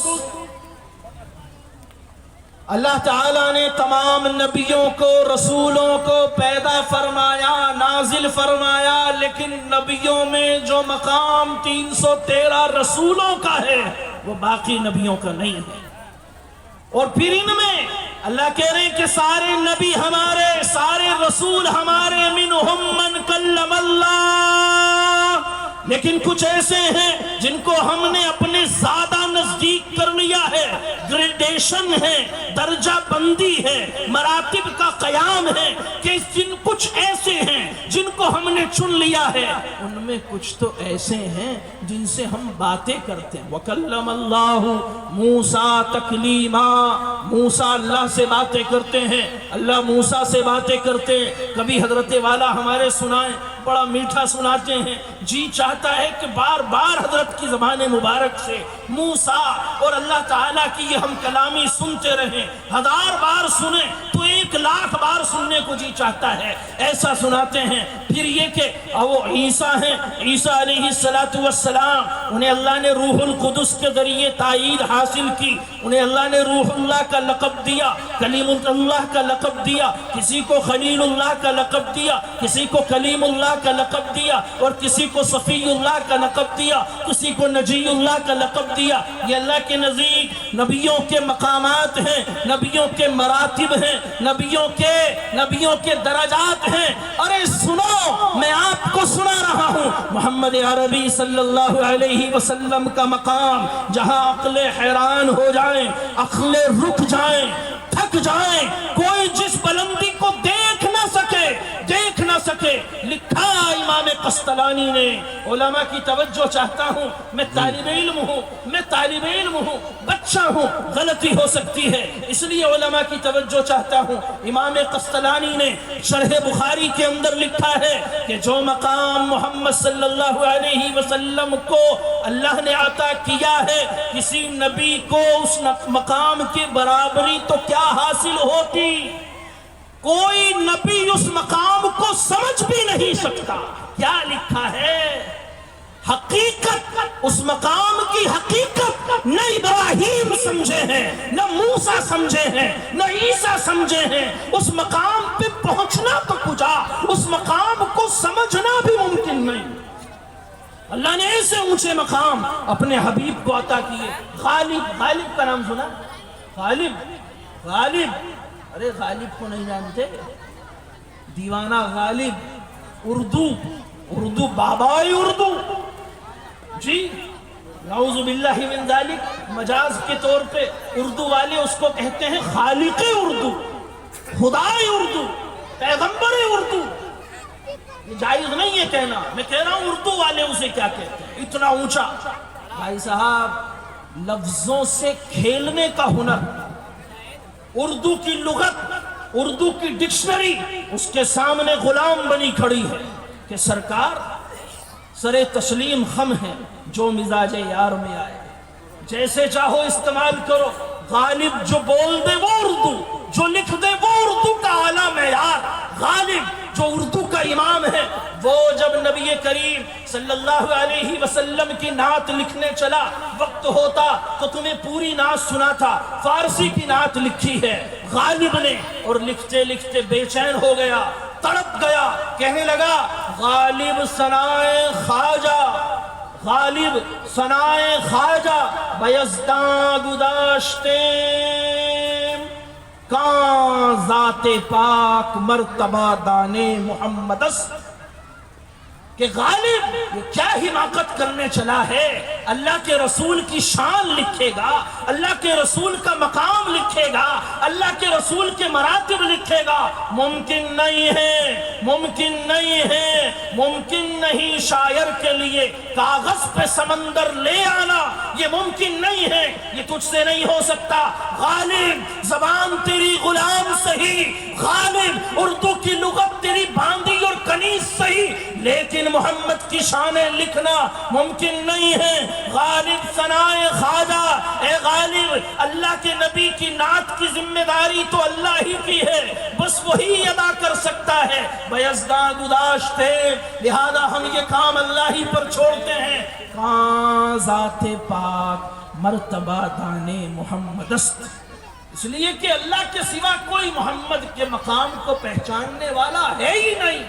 اللہ تعالیٰ نے تمام نبیوں کو، رسولوں کو پیدا فرمایا، نازل فرمایا، لیکن نبیوں میں جو مقام 313 رسولوں کا ہے وہ باقی نبیوں کا نہیں ہے۔ اور پھر ان میں اللہ کہہ رہے ہیں کہ سارے نبی ہمارے، سارے رسول ہمارے، منہم من کلم اللہ، لیکن کچھ ایسے ہیں جن کو ہم نے اپنے زیادہ نزدیک کر لیا ہے۔ گریڈیشن ہے، درجہ بندی ہے، مراتب کا قیام ہے کہ کچھ ایسے ہیں جن کو ہم نے چن لیا ہے، ان میں کچھ تو ایسے ہیں جن سے ہم باتیں کرتے ہیں۔ وَكَلَّمَ اللَّهُ مُوسَىٰ تَكْلِيمًا، موسیٰ اللہ سے باتیں کرتے ہیں، اللہ موسیٰ سے باتیں کرتے ہیں۔ کبھی حضرت والا ہمارے سنائیں، بڑا میٹھا سناتے ہیں، جی چاہتا ہے کہ بار بار حضرت کی زبان مبارک سے موسیٰ اور اللہ تعالیٰ کی یہ ہم کلامی سنتے رہیں، 1000 بار سنیں تو ایک 1,00,000 بار سننے کو جی چاہتا ہے، ایسا سناتے ہیں۔ پھر یہ کہ وہ عیسیٰ ہیں، عیسیٰ علیہ السلام، انہیں اللہ نے روح القدس کے ذریعے تائید حاصل کی، انہیں اللہ نے روح اللہ کا لقب دیا، کلیم اللہ کا لقب دیا، کسی کو خلیل اللہ کا لقب دیا، کسی کو کلیم اللہ کا لقب دیا، اور کسی کو صفی اللہ کا لقب دیا، کسی کو نجی اللہ کا لقب دیا۔ یہ اللہ کے نزدیک نبیوں کے مقامات ہیں، نبیوں کے مراتب ہیں، نبیوں کے درجات ہیں۔ ارے سنو، میں آپ کو سنا رہا ہوں محمد عربی صلی اللہ علیہ وسلم کا مقام، جہاں عقل حیران ہو جائیں، عقل رک جائیں، تھک جائیں، کوئی جس بلندی کو دیکھ نہ سکے، لکھا امام قسطلانی نے۔ علماء کی توجہ چاہتا ہوں، میں طالب علم ہوں، بچہ ہوں، غلطی ہو سکتی ہے، اس لیے علماء کی توجہ چاہتا ہوں۔ امام قسطلانی نے شرح بخاری کے اندر لکھا ہے کہ جو مقام محمد صلی اللہ علیہ وسلم کو اللہ نے عطا کیا ہے، کسی نبی کو اس مقام کی برابری تو کیا حاصل ہوتی؟ کوئی نبی اس مقام کو سمجھ بھی نہیں سکتا۔ کیا لکھا ہے؟ حقیقت، اس مقام کی حقیقت نہ ابراہیم سمجھے ہیں، نہ موسیٰ سمجھے ہیں، نہ عیسیٰ سمجھے ہیں۔ اس مقام پہ پہنچنا تو کجا، اس مقام کو سمجھنا بھی ممکن نہیں۔ اللہ نے ایسے اونچے مقام اپنے حبیب کو عطا کیے۔ غالب کا نام سنا؟ غالب، ارے غالب کو نہیں جانتے؟ دیوانہ غالب، اردو بابائے اردو، جی نعوذ باللہ من ذالک، مجاز کے طور پہ اردو والے اس کو کہتے ہیں خالق اردو، خدائے اردو، پیغمبر اردو۔ یہ جائز نہیں ہے کہنا، میں کہہ رہا ہوں اردو والے اسے کیا کہتے ہیں، اتنا اونچا۔ بھائی صاحب، لفظوں سے کھیلنے کا ہنر، اردو کی لغت، اردو کی ڈکشنری اس کے سامنے غلام بنی کھڑی ہے کہ سرکار سر تسلیم خم ہے، جو مزاج یار میں آئے، جیسے چاہو استعمال کرو۔ غالب جو بول دے وہ اردو، جو لکھ دے وہ اردو کا اعلیٰ معیار۔ غالب جو اردو کا امام ہے، وہ جب نبی کریم صلی اللہ علیہ وسلم کی نعت لکھنے چلا، وقت ہوتا تو تمہیں پوری نعت سنا تھا۔ فارسی کی نعت لکھی ہے غالب نے، اور لکھتے لکھتے بے چین ہو گیا، تڑپ گیا، کہنے لگا غالب ثنائے خواجہ، غالب ثنائے خواجہ بیزداں گداشتے، کاں ذات پاک مرتبہ دانے محمد است۔ کہ غالب یہ کیا حماقت کرنے چلا ہے، اللہ کے رسول کی شان لکھے گا، اللہ کے رسول کا مقام لکھے گا، اللہ کے رسول کے مراتب لکھے گا۔ ممکن نہیں شاعر کے لیے کاغذ پہ سمندر لے آنا، یہ ممکن نہیں ہے، یہ تجھ سے نہیں ہو سکتا۔ غالب زبان تیری غلام سہی، غالب اردو کی لغت تیری باندی اور کنیز سہی، لیکن محمد کی شانیں لکھنا ممکن نہیں ہے۔ غالب ثنائے خواجہ، اے غالب اللہ کے نبی کی نعت کی ذمہ داری تو اللہ ہی کی ہے، بس وہی ادا کر سکتا ہے۔ بیزداں گداشتے، لہذا ہم یہ کام اللہ ہی پر چھوڑتے ہیں۔ کاں ذات پاک مرتبہ دانے محمد است، اس لیے کہ اللہ کے سوا کوئی محمد کے مقام کو پہچاننے والا ہے ہی نہیں۔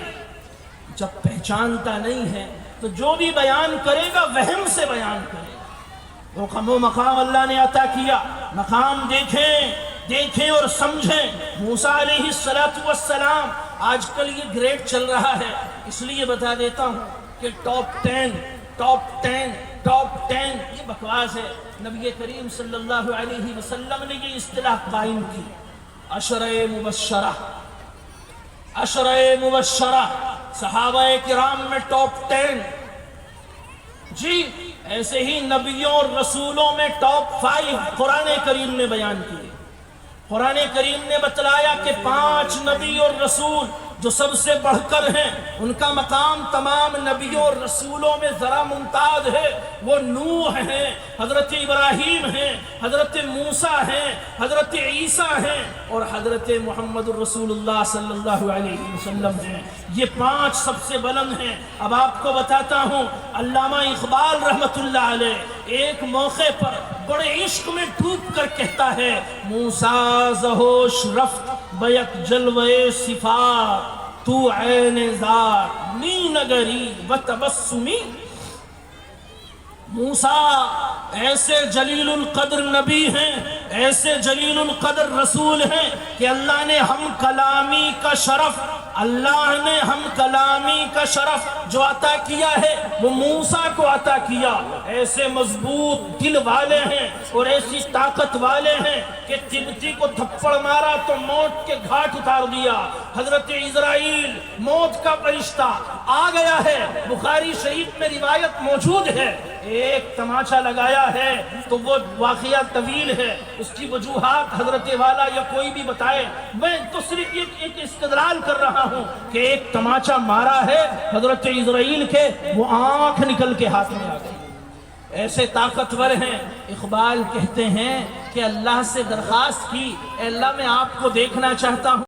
جب پہچانتا نہیں ہے تو جو بھی بیان کرے گا وہم سے بیان کرے گا۔ وہ مقام اللہ نے عطا کیا، مقام دیکھیں اور سمجھیں۔ موسیٰ علیہ السلام، آج کل یہ گریڈ چل رہا ہے، اس لیے بتا دیتا ہوں کہ ٹاپ 10 یہ بکواس ہے۔ نبی کریم صلی اللہ علیہ وسلم نے یہ اصطلاح قائم کی، عشرہ مبشرہ، صحابہ کرام میں ٹاپ 10، جی ایسے ہی نبیوں اور رسولوں میں ٹاپ 5 قرآن کریم نے بیان کیے۔ قرآن کریم نے بتلایا کہ 5 نبی اور رسول جو سب سے بڑھ کر ہیں، ان کا مقام تمام نبیوں اور رسولوں میں ذرا ممتاز ہے، وہ نوح ہیں، حضرت ابراہیم ہیں، حضرت موسیٰ ہیں، حضرت عیسیٰ ہیں اور حضرت محمد الرسول اللہ صلی اللہ علیہ وسلم ہیں۔ یہ 5 سب سے بلند ہیں۔ اب آپ کو بتاتا ہوں، علامہ اقبال رحمت اللہ علیہ ایک موقع پر بڑے عشق میں ڈوب کر کہتا ہے، موسیٰ زہوش رفت بیک جلوے صفات تو عین ذات می نگری و تبسمی۔ موسیٰ ایسے جلیل القدر نبی ہیں، ایسے جلیل القدر رسول ہیں کہ اللہ نے ہم کلامی کا شرف، اللہ نے ہم کلامی کا شرف جو عطا کیا ہے وہ موسیٰ کو عطا کیا۔ ایسے مضبوط دل والے ہیں اور ایسی طاقت والے ہیں کہ قبطی کو تھپڑ مارا تو موت کے گھاٹ اتار دیا۔ حضرت عزرائیل موت کا فرشتہ آ گیا ہے، بخاری شریف میں روایت موجود ہے، ایک تماچا لگایا ہے تو وہ واقعہ طویل ہے، اس کی وجوہات حضرت والا یا کوئی بھی بتائے، میں تو صرف ایک استدلال کر رہا ہوں کہ ایک تماچا مارا ہے حضرت عزرائیل کے، وہ آنکھ نکل کے ہاتھ میں آ گئی۔ ایسے طاقتور ہیں۔ اقبال کہتے ہیں کہ اللہ سے درخواست کی، اے اللہ میں آپ کو دیکھنا چاہتا ہوں۔